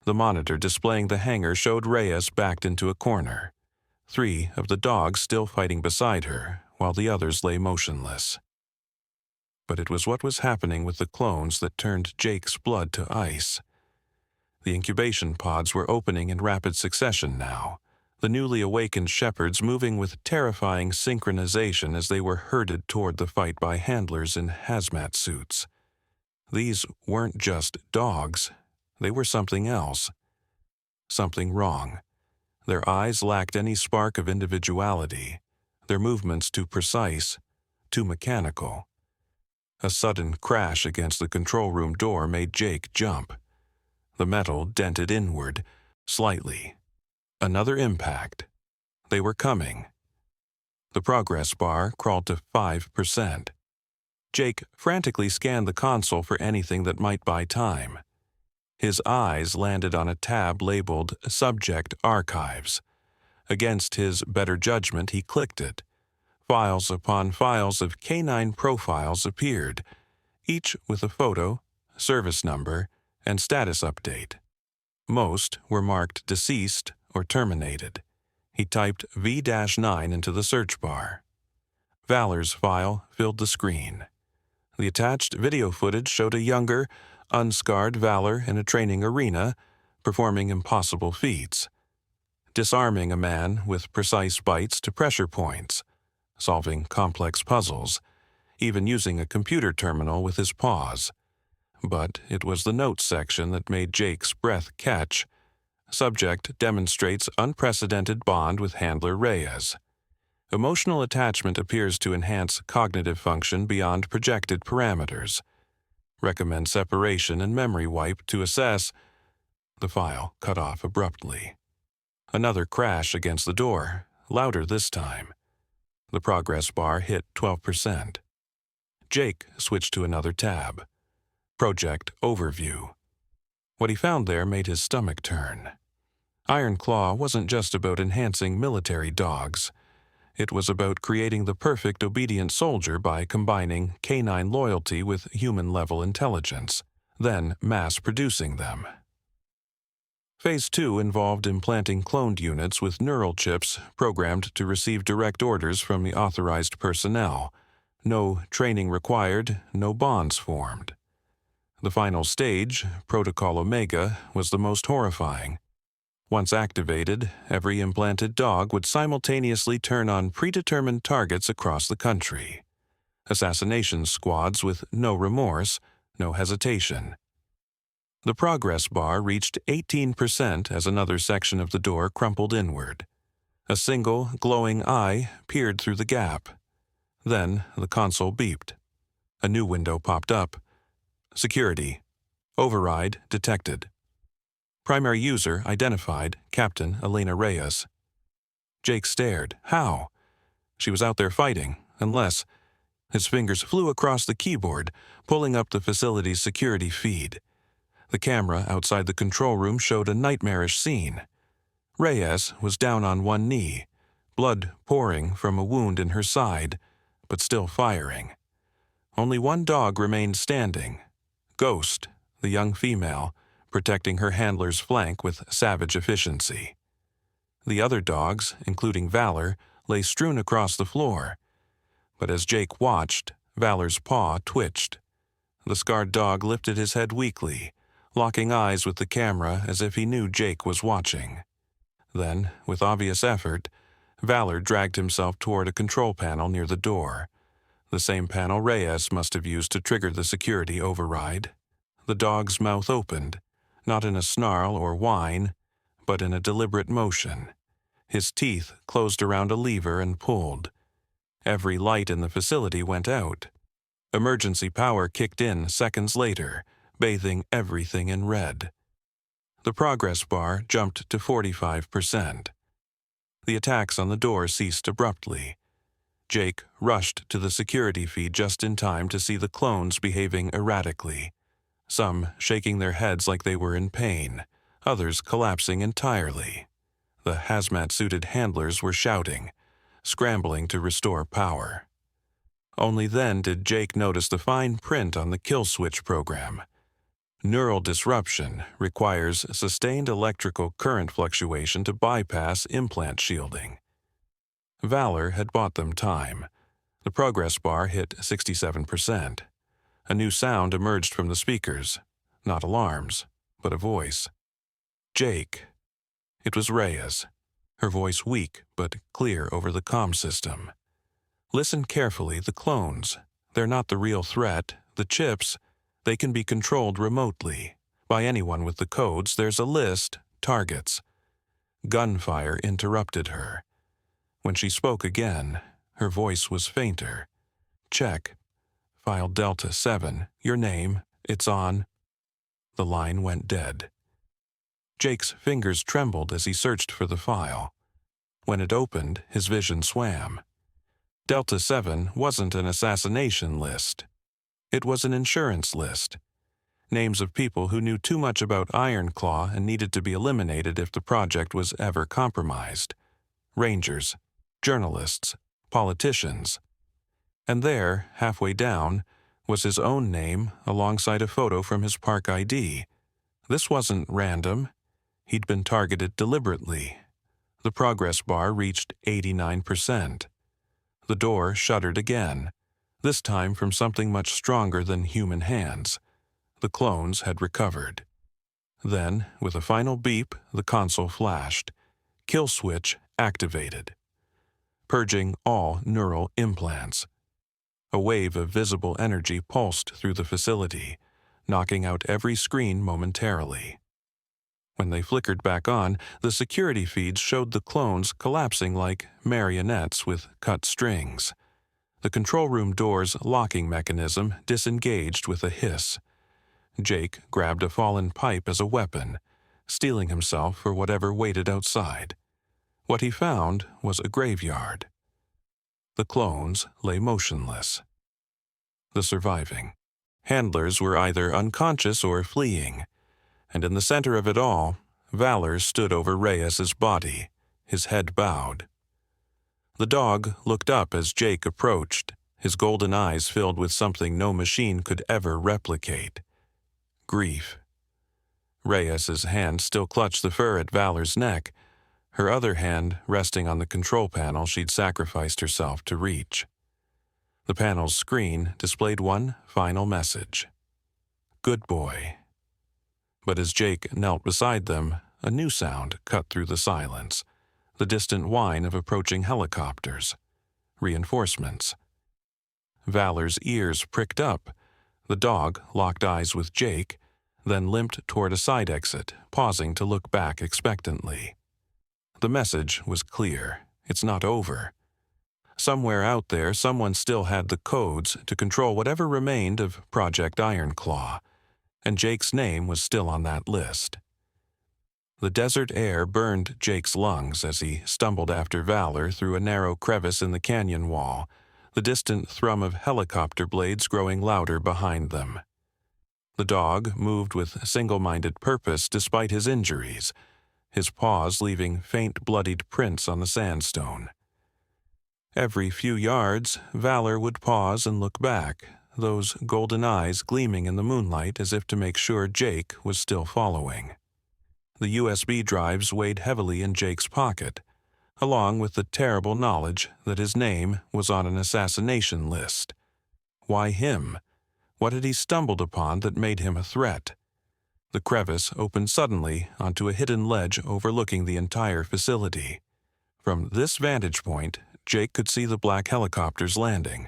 The monitor displaying the hangar showed Reyes backed into a corner, 3 of the dogs still fighting beside her, while the others lay motionless. But it was what was happening with the clones that turned Jake's blood to ice. The incubation pods were opening in rapid succession now, the newly awakened shepherds moving with terrifying synchronization as they were herded toward the fight by handlers in hazmat suits. These weren't just dogs. They were something else. Something wrong. Their eyes lacked any spark of individuality, their movements too precise, too mechanical. A sudden crash against the control room door made Jake jump. The metal dented inward, slightly. Another impact. They were coming. The progress bar crawled to 5%. Jake frantically scanned the console for anything that might buy time. His eyes landed on a tab labeled Subject Archives. Against his better judgment, he clicked it. Files upon files of canine profiles appeared, each with a photo, service number, and status update. Most were marked deceased or terminated. He typed V-9 into the search bar. Valor's file filled the screen. The attached video footage showed a younger, unscarred Valor in a training arena, performing impossible feats. Disarming a man with precise bites to pressure points, solving complex puzzles, even using a computer terminal with his paws. But it was the notes section that made Jake's breath catch. Subject demonstrates unprecedented bond with handler Reyes. Emotional attachment appears to enhance cognitive function beyond projected parameters. Recommend separation and memory wipe to assess. The file cut off abruptly. Another crash against the door, louder this time. The progress bar hit 12%. Jake switched to another tab. Project Overview. What he found there made his stomach turn. Iron Claw wasn't just about enhancing military dogs. It was about creating the perfect obedient soldier by combining canine loyalty with human-level intelligence, then mass-producing them. Phase 2 involved implanting cloned units with neural chips programmed to receive direct orders from the authorized personnel. No training required, no bonds formed. The final stage, Protocol Omega, was the most horrifying. Once activated, every implanted dog would simultaneously turn on predetermined targets across the country. Assassination squads with no remorse, no hesitation. The progress bar reached 18% as another section of the door crumpled inward. A single, glowing eye peered through the gap. Then the console beeped. A new window popped up. Security. Override detected. Primary user identified Captain Elena Reyes. Jake stared. How? She was out there fighting, unless... His fingers flew across the keyboard, pulling up the facility's security feed. The camera outside the control room showed a nightmarish scene. Reyes was down on one knee, blood pouring from a wound in her side, but still firing. Only one dog remained standing. Ghost, the young female, protecting her handler's flank with savage efficiency. The other dogs, including Valor, lay strewn across the floor. But as Jake watched, Valor's paw twitched. The scarred dog lifted his head weakly, locking eyes with the camera as if he knew Jake was watching. Then, with obvious effort, Valor dragged himself toward a control panel near the door, the same panel Reyes must have used to trigger the security override. The dog's mouth opened, not in a snarl or whine, but in a deliberate motion. His teeth closed around a lever and pulled. Every light in the facility went out. Emergency power kicked in seconds later, bathing everything in red. The progress bar jumped to 45%. The attacks on the door ceased abruptly. Jake rushed to the security feed just in time to see the clones behaving erratically, some shaking their heads like they were in pain, others collapsing entirely. The hazmat-suited handlers were shouting, scrambling to restore power. Only then did Jake notice the fine print on the kill switch program. Neural disruption requires sustained electrical current fluctuation to bypass implant shielding. Valor had bought them time. The progress bar hit 67%. A new sound emerged from the speakers, not alarms, but a voice. Jake. It was Reyes, her voice weak but clear over the comm system. Listen carefully, the clones. They're not the real threat. The chips, they can be controlled remotely. By anyone with the codes, there's a list, targets. Gunfire interrupted her. When she spoke again, her voice was fainter. Check. File Delta 7. Your name. It's on. The line went dead. Jake's fingers trembled as he searched for the file. When it opened, his vision swam. Delta 7 wasn't an assassination list. It was an insurance list. Names of people who knew too much about Ironclaw and needed to be eliminated if the project was ever compromised. Rangers, journalists, politicians. And there, halfway down, was his own name alongside a photo from his park ID. This wasn't random. He'd been targeted deliberately. The progress bar reached 89%. The door shuddered again, this time from something much stronger than human hands. The clones had recovered. Then, with a final beep, the console flashed. Kill switch activated. Purging all neural implants. A wave of visible energy pulsed through the facility, knocking out every screen momentarily. When they flickered back on, the security feeds showed the clones collapsing like marionettes with cut strings. The control room door's locking mechanism disengaged with a hiss. Jake grabbed a fallen pipe as a weapon, steeling himself for whatever waited outside. What he found was a graveyard. The clones lay motionless. The surviving handlers were either unconscious or fleeing, and in the center of it all, Valor stood over Reyes's body, his head bowed. The dog looked up as Jake approached, his golden eyes filled with something no machine could ever replicate. Grief. Reyes's hand still clutched the fur at Valor's neck, her other hand resting on the control panel she'd sacrificed herself to reach. The panel's screen displayed one final message. Good boy. But as Jake knelt beside them, a new sound cut through the silence, the distant whine of approaching helicopters. Reinforcements. Valor's ears pricked up. The dog locked eyes with Jake, then limped toward a side exit, pausing to look back expectantly. The message was clear. It's not over. Somewhere out there, someone still had the codes to control whatever remained of Project Ironclaw, and Jake's name was still on that list. The desert air burned Jake's lungs as he stumbled after Valor through a narrow crevice in the canyon wall, the distant thrum of helicopter blades growing louder behind them. The dog moved with single-minded purpose despite his injuries, his paws leaving faint bloodied prints on the sandstone. Every few yards, Valor would pause and look back, those golden eyes gleaming in the moonlight as if to make sure Jake was still following. The USB drives weighed heavily in Jake's pocket, along with the terrible knowledge that his name was on an assassination list. Why him? What had he stumbled upon that made him a threat? The crevice opened suddenly onto a hidden ledge overlooking the entire facility. From this vantage point, Jake could see the black helicopters landing,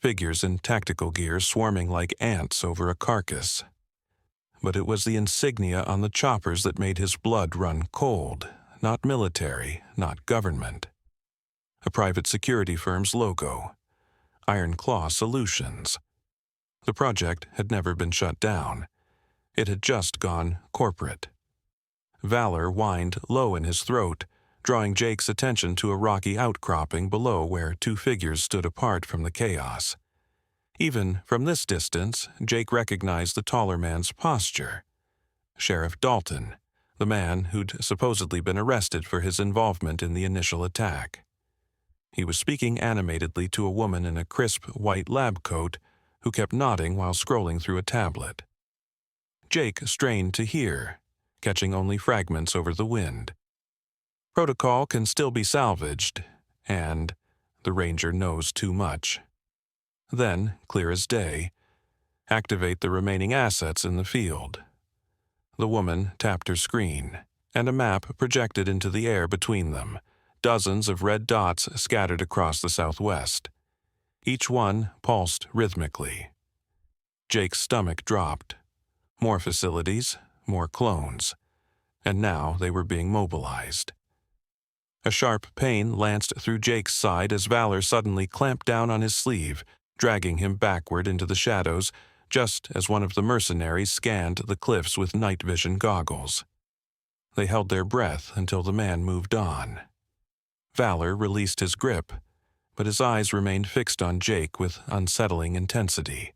figures in tactical gear swarming like ants over a carcass. But it was the insignia on the choppers that made his blood run cold, not military, not government. A private security firm's logo, Ironclaw Solutions. The project had never been shut down. It had just gone corporate. Valor whined low in his throat, drawing Jake's attention to a rocky outcropping below where two figures stood apart from the chaos. Even from this distance, Jake recognized the taller man's posture. Sheriff Dalton, the man who'd supposedly been arrested for his involvement in the initial attack. He was speaking animatedly to a woman in a crisp white lab coat who kept nodding while scrolling through a tablet. Jake strained to hear, catching only fragments over the wind. Protocol can still be salvaged, and the Ranger knows too much. Then, clear as day, activate the remaining assets in the field. The woman tapped her screen, and a map projected into the air between them, dozens of red dots scattered across the southwest. Each one pulsed rhythmically. Jake's stomach dropped. More facilities, more clones, and now they were being mobilized. A sharp pain lanced through Jake's side as Valor suddenly clamped down on his sleeve, dragging him backward into the shadows, just as one of the mercenaries scanned the cliffs with night vision goggles. They held their breath until the man moved on. Valor released his grip, but his eyes remained fixed on Jake with unsettling intensity.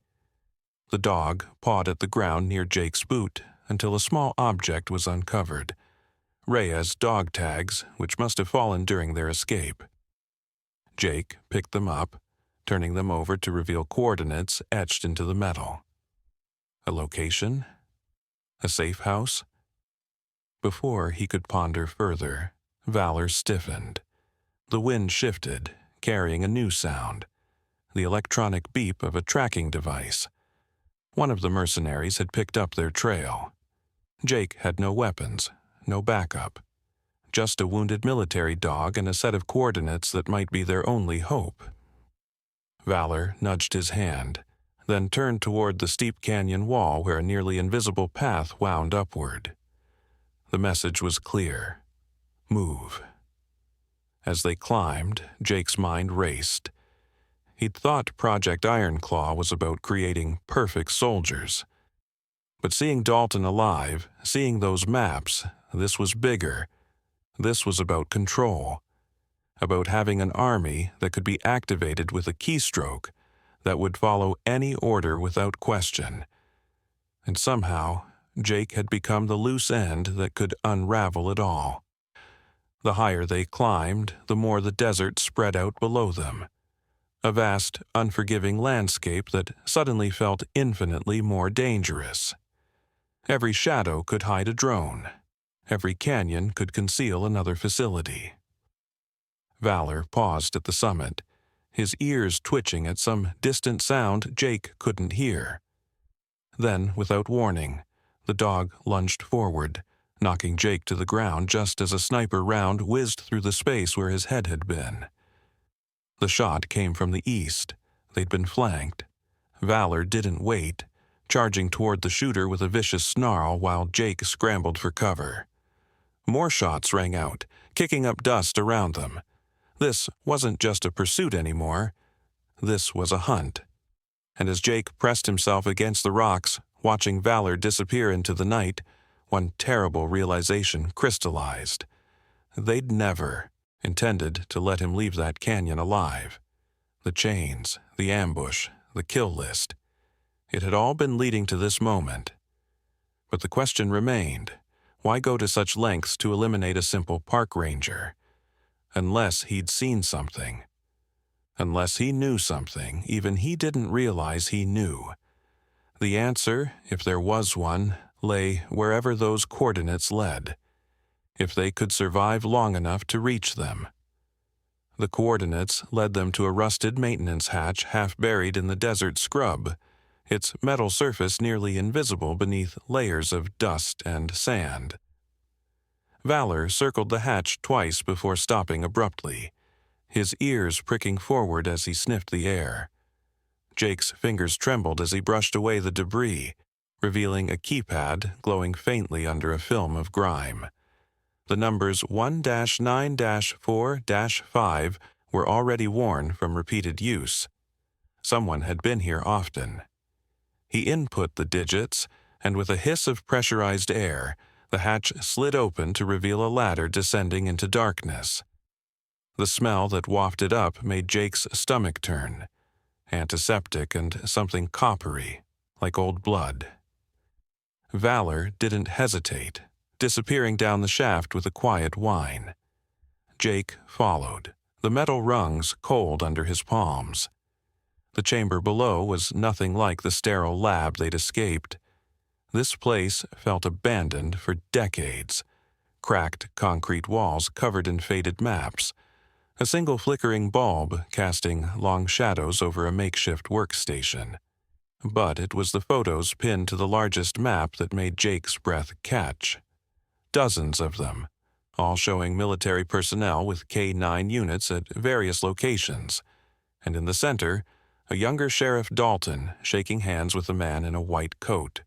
The dog pawed at the ground near Jake's boot until a small object was uncovered. Rhea's dog tags, which must have fallen during their escape. Jake picked them up, turning them over to reveal coordinates etched into the metal. A location? A safe house? Before he could ponder further, Valor stiffened. The wind shifted, carrying a new sound, the electronic beep of a tracking device. One of the mercenaries had picked up their trail. Jake had no weapons, no backup, just a wounded military dog and a set of coordinates that might be their only hope. Valor nudged his hand, then turned toward the steep canyon wall where a nearly invisible path wound upward. The message was clear. Move. As they climbed, Jake's mind raced. He'd thought Project Ironclaw was about creating perfect soldiers. But seeing Dalton alive, seeing those maps, this was bigger. This was about control. About having an army that could be activated with a keystroke, that would follow any order without question. And somehow, Jake had become the loose end that could unravel it all. The higher they climbed, the more the desert spread out below them. A vast, unforgiving landscape that suddenly felt infinitely more dangerous. Every shadow could hide a drone. Every canyon could conceal another facility. Valor paused at the summit, his ears twitching at some distant sound Jake couldn't hear. Then, without warning, the dog lunged forward, knocking Jake to the ground just as a sniper round whizzed through the space where his head had been. The shot came from the east. They'd been flanked. Valor didn't wait, charging toward the shooter with a vicious snarl while Jake scrambled for cover. More shots rang out, kicking up dust around them. This wasn't just a pursuit anymore. This was a hunt. And as Jake pressed himself against the rocks, watching Valor disappear into the night, one terrible realization crystallized. They'd never intended to let him leave that canyon alive. The chains, the ambush, the kill list. It had all been leading to this moment. But the question remained, why go to such lengths to eliminate a simple park ranger? Unless he'd seen something. Unless he knew something even he didn't realize he knew. The answer, if there was one, lay wherever those coordinates led. If they could survive long enough to reach them. The coordinates led them to a rusted maintenance hatch half buried in the desert scrub, its metal surface nearly invisible beneath layers of dust and sand. Valor circled the hatch twice before stopping abruptly, his ears pricking forward as he sniffed the air. Jake's fingers trembled as he brushed away the debris, revealing a keypad glowing faintly under a film of grime. The numbers 1-9-4-5 were already worn from repeated use. Someone had been here often. He input the digits, and with a hiss of pressurized air, the hatch slid open to reveal a ladder descending into darkness. The smell that wafted up made Jake's stomach turn, antiseptic and something coppery, like old blood. Valor didn't hesitate, disappearing down the shaft with a quiet whine. Jake followed, the metal rungs cold under his palms. The chamber below was nothing like the sterile lab they'd escaped. This place felt abandoned for decades. Cracked concrete walls covered in faded maps. A single flickering bulb casting long shadows over a makeshift workstation. But it was the photos pinned to the largest map that made Jake's breath catch. Dozens of them, all showing military personnel with K-9 units at various locations. And in the center, a younger Sheriff Dalton shaking hands with a man in a white coat.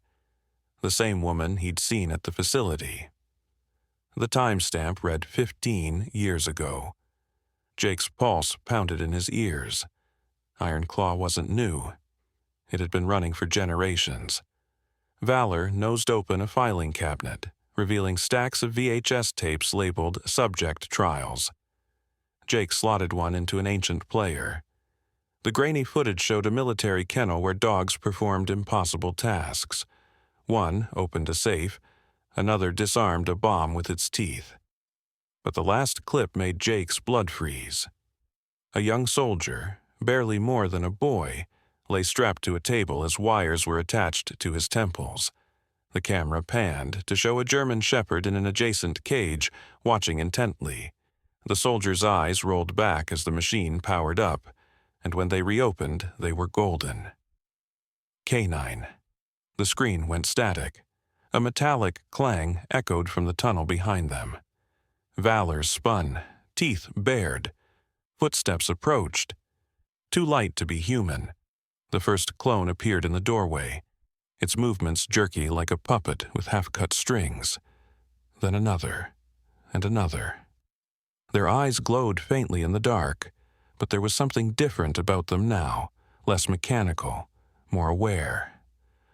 The same woman he'd seen at the facility. The timestamp read 15 years ago. Jake's pulse pounded in his ears. Iron Claw wasn't new. It had been running for generations. Valor nosed open a filing cabinet, revealing stacks of VHS tapes labeled Subject Trials. Jake slotted one into an ancient player. The grainy footage showed a military kennel where dogs performed impossible tasks. One opened a safe, another disarmed a bomb with its teeth. But the last clip made Jake's blood freeze. A young soldier, barely more than a boy, lay strapped to a table as wires were attached to his temples. The camera panned to show a German shepherd in an adjacent cage, watching intently. The soldier's eyes rolled back as the machine powered up, and when they reopened, they were golden. K-9. The screen went static. A metallic clang echoed from the tunnel behind them. Valor spun, teeth bared. Footsteps approached. Too light to be human. The first clone appeared in the doorway, its movements jerky like a puppet with half-cut strings. Then another, and another. Their eyes glowed faintly in the dark, but there was something different about them now, less mechanical, more aware.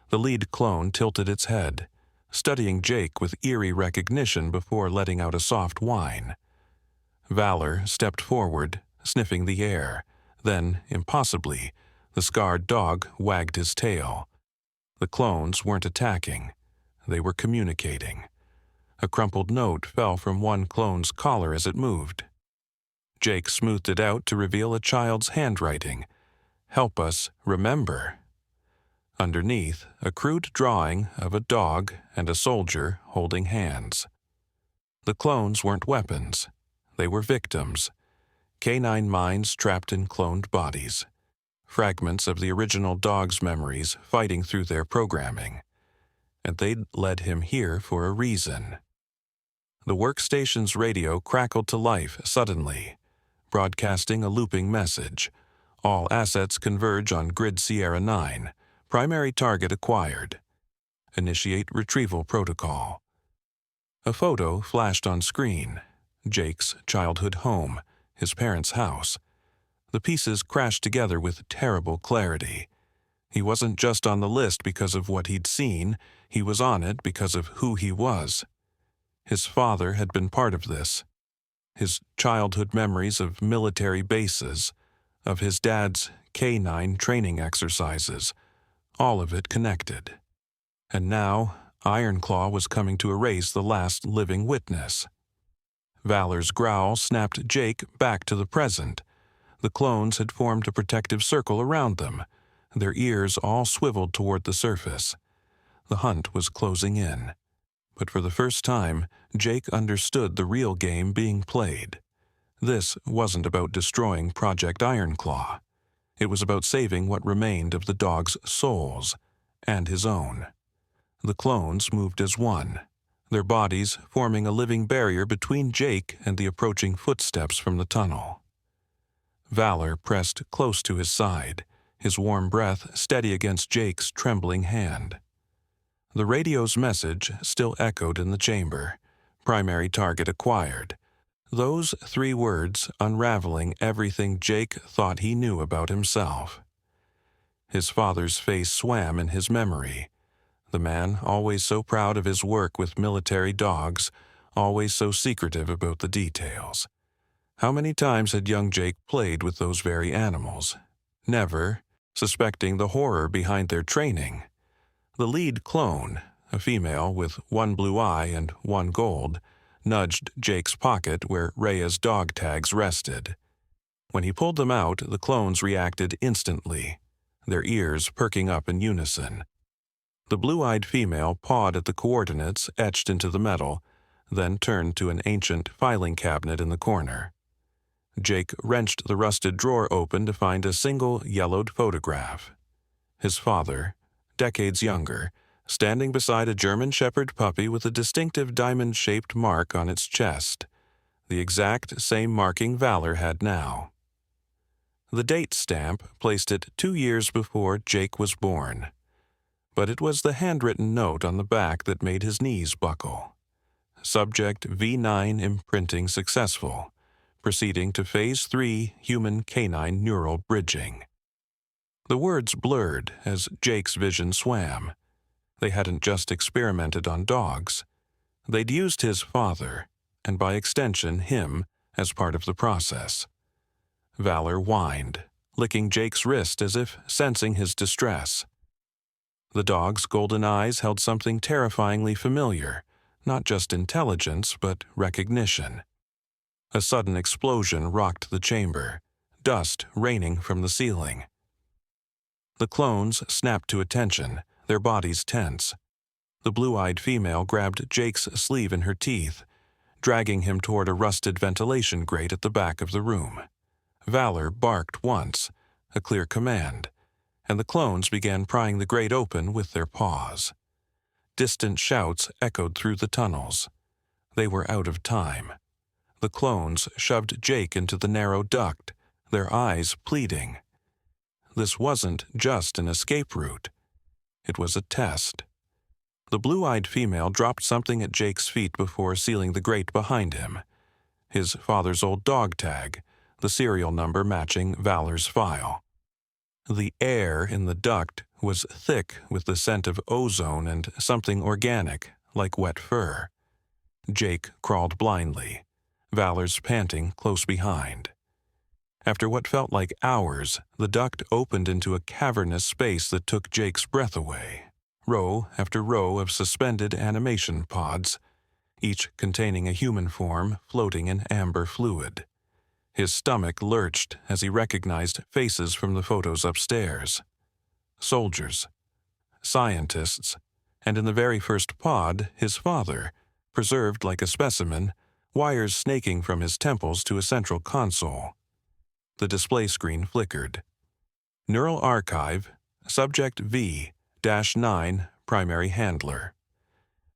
The lead clone tilted its head, studying Jake with eerie recognition before letting out a soft whine. Valor stepped forward, sniffing the air. Then, impossibly, the scarred dog wagged his tail. The clones weren't attacking. They were communicating. A crumpled note fell from one clone's collar as it moved. Jake smoothed it out to reveal a child's handwriting. "Help us remember." Underneath, a crude drawing of a dog and a soldier holding hands. The clones weren't weapons. They were victims. K-9 minds trapped in cloned bodies. Fragments of the original dog's memories fighting through their programming. And they'd led him here for a reason. The workstation's radio crackled to life suddenly, broadcasting a looping message. All assets converge on Grid Sierra 9. Primary target acquired. Initiate retrieval protocol. A photo flashed on screen. Jake's childhood home, his parents' house. The pieces crashed together with terrible clarity. He wasn't just on the list because of what he'd seen, he was on it because of who he was. His father had been part of this. His childhood memories of military bases, of his dad's K-9 training exercises, all of it connected. And now, Ironclaw was coming to erase the last living witness. Valor's growl snapped Jake back to the present. The clones had formed a protective circle around them, their ears all swiveled toward the surface. The hunt was closing in. But for the first time, Jake understood the real game being played. This wasn't about destroying Project Ironclaw. It was about saving what remained of the dogs' souls, and his own. The clones moved as one, their bodies forming a living barrier between Jake and the approaching footsteps from the tunnel. Valor pressed close to his side, his warm breath steady against Jake's trembling hand. The radio's message still echoed in the chamber. Primary target acquired. Those 3 words unraveling everything Jake thought he knew about himself. His father's face swam in his memory. The man, always so proud of his work with military dogs, always so secretive about the details. How many times had young Jake played with those very animals? Never, suspecting the horror behind their training. The lead clone, a female with 1 blue eye and 1 gold, nudged Jake's pocket where Rhea's dog tags rested. When he pulled them out, the clones reacted instantly, their ears perking up in unison. The blue-eyed female pawed at the coordinates etched into the metal, then turned to an ancient filing cabinet in the corner. Jake wrenched the rusted drawer open to find a single yellowed photograph. His father, decades younger, standing beside a German Shepherd puppy with a distinctive diamond-shaped mark on its chest, the exact same marking Valor had now. The date stamp placed it 2 years before Jake was born, but it was the handwritten note on the back that made his knees buckle. Subject V9 imprinting successful, proceeding to Phase 3 human canine neural bridging. The words blurred as Jake's vision swam. They hadn't just experimented on dogs. They'd used his father, and by extension him, as part of the process. Valor whined, licking Jake's wrist as if sensing his distress. The dog's golden eyes held something terrifyingly familiar, not just intelligence, but recognition. A sudden explosion rocked the chamber, dust raining from the ceiling. The clones snapped to attention, their bodies tense. The blue-eyed female grabbed Jake's sleeve in her teeth, dragging him toward a rusted ventilation grate at the back of the room. Valor barked once, a clear command, and the clones began prying the grate open with their paws. Distant shouts echoed through the tunnels. They were out of time. The clones shoved Jake into the narrow duct, their eyes pleading. This wasn't just an escape route. It was a test. The blue-eyed female dropped something at Jake's feet before sealing the grate behind him. His father's old dog tag, the serial number matching Valor's file. The air in the duct was thick with the scent of ozone and something organic, like wet fur. Jake crawled blindly, Valor's panting close behind. After what felt like hours, the duct opened into a cavernous space that took Jake's breath away. Row after row of suspended animation pods, each containing a human form floating in amber fluid. His stomach lurched as he recognized faces from the photos upstairs. Soldiers, scientists, and in the very first pod, his father, preserved like a specimen, wires snaking from his temples to a central console. The display screen flickered. Neural Archive, Subject V-9, Primary Handler.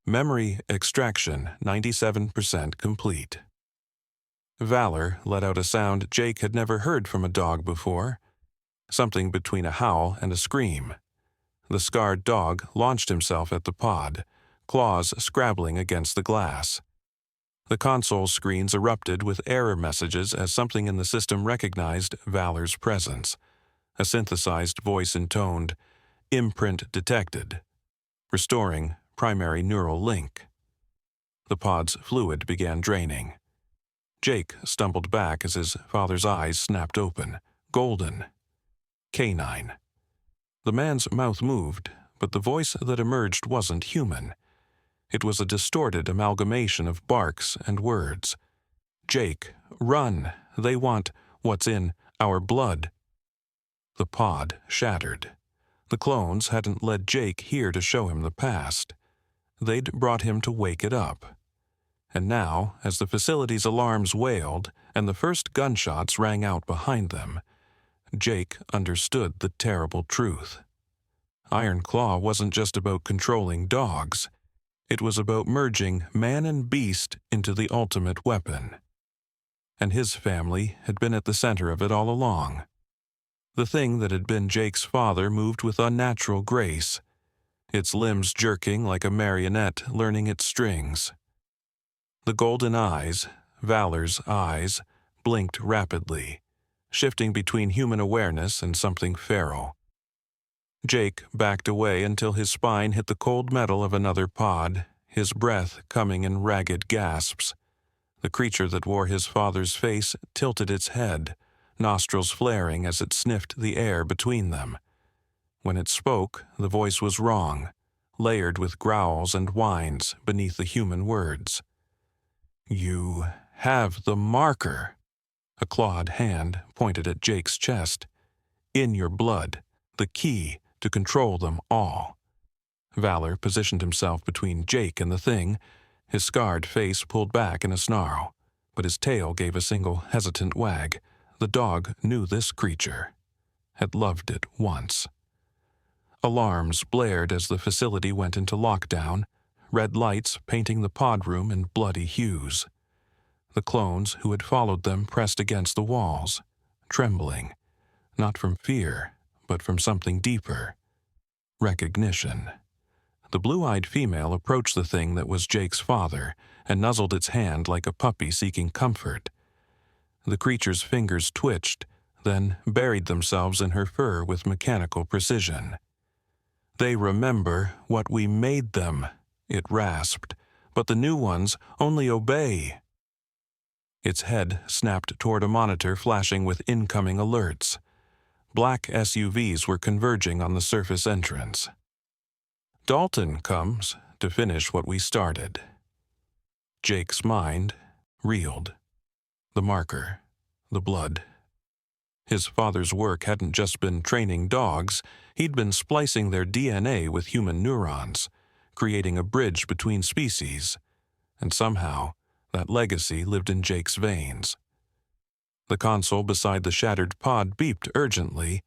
Memory extraction 97% complete. Valor let out a sound Jake had never heard from a dog before, something between a howl and a scream. The scarred dog launched himself at the pod, claws scrabbling against the glass. The console screens erupted with error messages as something in the system recognized Valor's presence. A synthesized voice intoned, "Imprint detected," restoring primary neural link. The pod's fluid began draining. Jake stumbled back as his father's eyes snapped open, golden. Canine. The man's mouth moved, but the voice that emerged wasn't human. It was a distorted amalgamation of barks and words. "Jake, run! They want what's in our blood." The pod shattered. The clones hadn't led Jake here to show him the past. They'd brought him to wake it up. And now, as the facility's alarms wailed and the first gunshots rang out behind them, Jake understood the terrible truth. Iron Claw wasn't just about controlling dogs. It was about merging man and beast into the ultimate weapon. And his family had been at the center of it all along. The thing that had been Jake's father moved with unnatural grace, its limbs jerking like a marionette learning its strings. The golden eyes, Valor's eyes, blinked rapidly, shifting between human awareness and something feral. Jake backed away until his spine hit the cold metal of another pod, his breath coming in ragged gasps. The creature that wore his father's face tilted its head, nostrils flaring as it sniffed the air between them. When it spoke, the voice was wrong, layered with growls and whines beneath the human words. "You have the marker." A clawed hand pointed at Jake's chest. "In your blood, the key to control them all." Valor positioned himself between Jake and the thing, his scarred face pulled back in a snarl, but his tail gave a single hesitant wag. The dog knew this creature, had loved it once. Alarms blared as the facility went into lockdown, red lights painting the pod room in bloody hues. The clones who had followed them pressed against the walls, trembling, not from fear, but from something deeper. Recognition. The blue-eyed female approached the thing that was Jake's father and nuzzled its hand like a puppy seeking comfort. The creature's fingers twitched, then buried themselves in her fur with mechanical precision. "They remember what we made them," it rasped, "but the new ones only obey." Its head snapped toward a monitor flashing with incoming alerts. Black SUVs were converging on the surface entrance. "Dalton comes to finish what we started." Jake's mind reeled. The marker, the blood. His father's work hadn't just been training dogs, he'd been splicing their DNA with human neurons, creating a bridge between species, and somehow that legacy lived in Jake's veins. The console beside the shattered pod beeped urgently,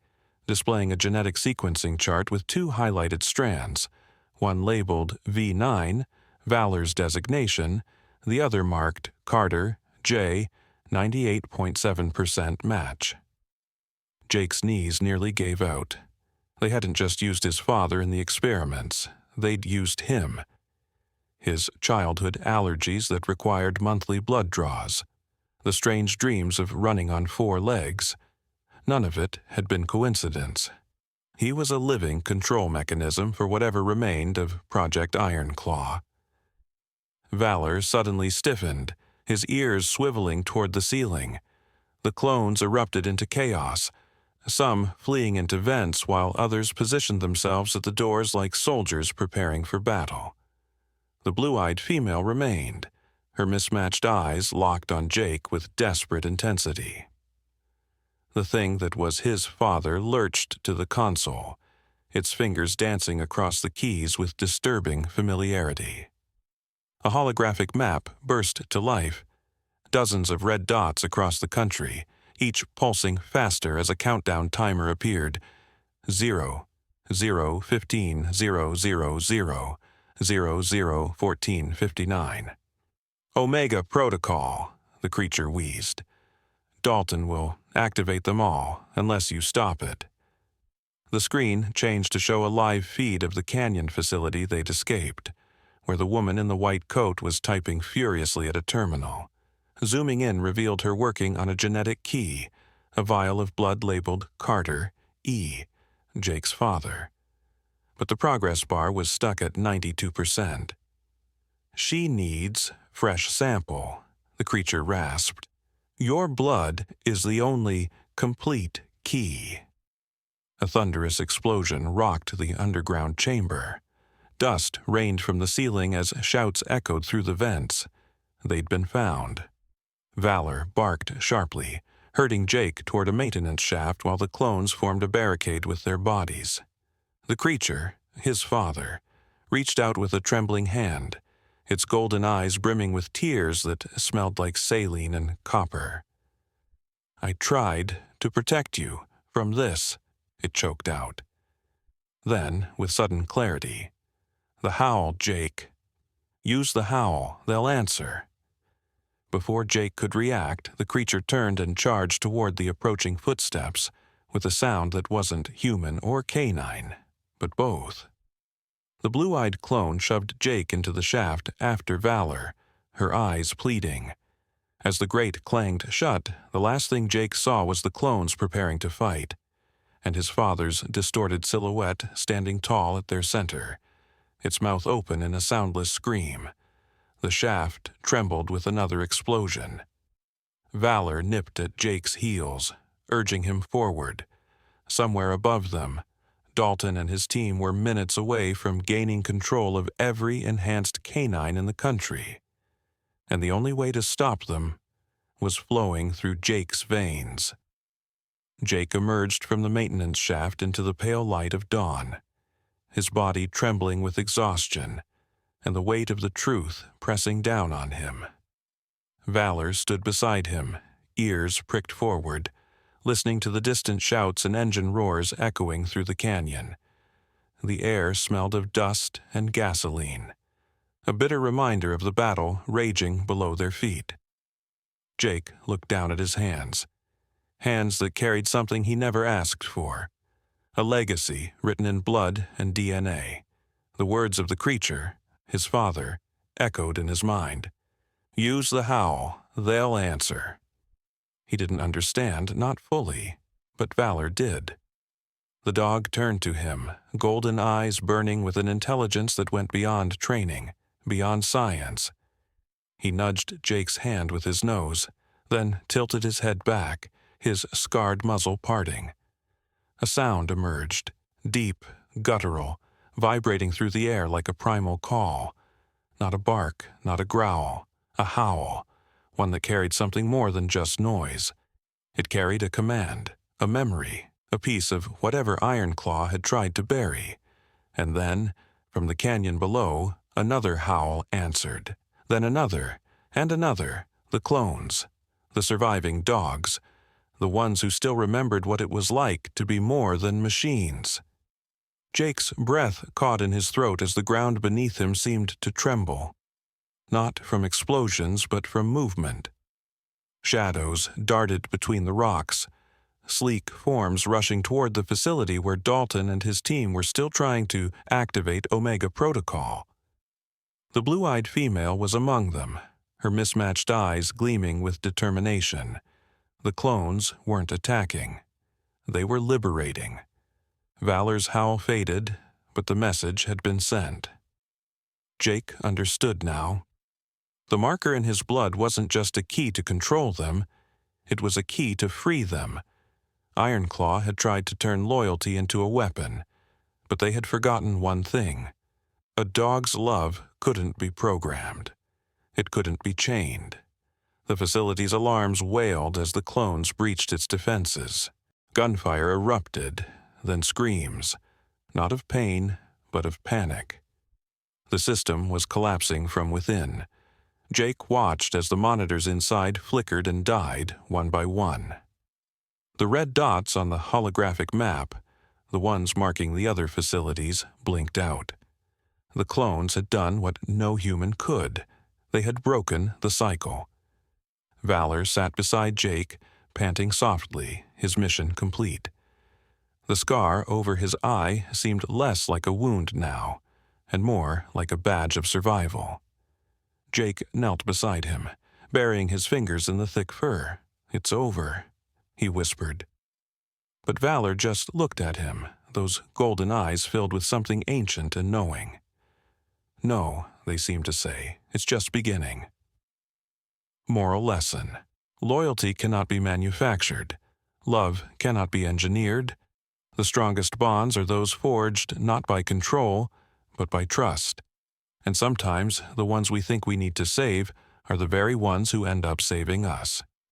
displaying a genetic sequencing chart with two highlighted strands, one labeled V9, Valor's designation, the other marked Carter, J, 98.7% match. Jake's knees nearly gave out. They hadn't just used his father in the experiments, they'd used him. His childhood allergies that required monthly blood draws, the strange dreams of running on 4 legs. None of it had been coincidence. He was a living control mechanism for whatever remained of Project Ironclaw. Valor suddenly stiffened, his ears swiveling toward the ceiling. The clones erupted into chaos, some fleeing into vents while others positioned themselves at the doors like soldiers preparing for battle. The blue-eyed female remained, her mismatched eyes locked on Jake with desperate intensity. The thing that was his father lurched to the console, its fingers dancing across the keys with disturbing familiarity. A holographic map burst to life, dozens of red dots across the country, each pulsing faster as a countdown timer appeared. 0, 0, 15, 0, 0, 0, 001459. Omega Protocol, the creature wheezed. Dalton will activate them all unless you stop it. The screen changed to show a live feed of the canyon facility they'd escaped, where the woman in the white coat was typing furiously at a terminal. Zooming in revealed her working on a genetic key, a vial of blood labeled Carter E., Jake's father. But the progress bar was stuck at 92%. She needs fresh sample, the creature rasped. Your blood is the only complete key. A thunderous explosion rocked the underground chamber. Dust rained from the ceiling as shouts echoed through the vents. They'd been found. Valor barked sharply, herding Jake toward a maintenance shaft while the clones formed a barricade with their bodies. The creature, his father, reached out with a trembling hand, its golden eyes brimming with tears that smelled like saline and copper. I tried to protect you from this, it choked out. Then, with sudden clarity, the howl, Jake. Use the howl, they'll answer. Before Jake could react, the creature turned and charged toward the approaching footsteps, with a sound that wasn't human or canine, but both. The blue-eyed clone shoved Jake into the shaft after Valor, her eyes pleading. As the grate clanged shut, the last thing Jake saw was the clones preparing to fight, and his father's distorted silhouette standing tall at their center, its mouth open in a soundless scream. The shaft trembled with another explosion. Valor nipped at Jake's heels, urging him forward. Somewhere above them, Dalton and his team were minutes away from gaining control of every enhanced canine in the country, and the only way to stop them was flowing through Jake's veins. Jake emerged from the maintenance shaft into the pale light of dawn, his body trembling with exhaustion and the weight of the truth pressing down on him. Valor stood beside him, ears pricked forward, listening to the distant shouts and engine roars echoing through the canyon. The air smelled of dust and gasoline, a bitter reminder of the battle raging below their feet. Jake looked down at his hands that carried something he never asked for, a legacy written in blood and DNA. The words of the creature, his father, echoed in his mind. Use the howl, they'll answer. He didn't understand, not fully, but Valor did. The dog turned to him, golden eyes burning with an intelligence that went beyond training, beyond science. He nudged Jake's hand with his nose, then tilted his head back, his scarred muzzle parting. A sound emerged, deep, guttural, vibrating through the air like a primal call. Not a bark, not a growl, a howl, one that carried something more than just noise. It carried a command, a memory, a piece of whatever Ironclaw had tried to bury. And then, from the canyon below, another howl answered. Then another, and another, the clones, the surviving dogs, the ones who still remembered what it was like to be more than machines. Jake's breath caught in his throat as the ground beneath him seemed to tremble, not from explosions but from movement. Shadows darted between the rocks, sleek forms rushing toward the facility where Dalton and his team were still trying to activate Omega Protocol. The blue-eyed female was among them, her mismatched eyes gleaming with determination. The clones weren't attacking. They were liberating. Valor's howl faded, but the message had been sent. Jake understood now. The marker in his blood wasn't just a key to control them, it was a key to free them. Ironclaw had tried to turn loyalty into a weapon, but they had forgotten one thing. A dog's love couldn't be programmed. It couldn't be chained. The facility's alarms wailed as the clones breached its defenses. Gunfire erupted, then screams, not of pain, but of panic. The system was collapsing from within. Jake watched as the monitors inside flickered and died one by one. The red dots on the holographic map, the ones marking the other facilities, blinked out. The clones had done what no human could. They had broken the cycle. Valor sat beside Jake, panting softly, his mission complete. The scar over his eye seemed less like a wound now, and more like a badge of survival. Jake knelt beside him, burying his fingers in the thick fur. "It's over," he whispered. But Valor just looked at him, those golden eyes filled with something ancient and knowing. "No," they seemed to say, "it's just beginning." Moral lesson: loyalty cannot be manufactured. Love cannot be engineered. The strongest bonds are those forged not by control, but by trust. And sometimes the ones we think we need to save are the very ones who end up saving us.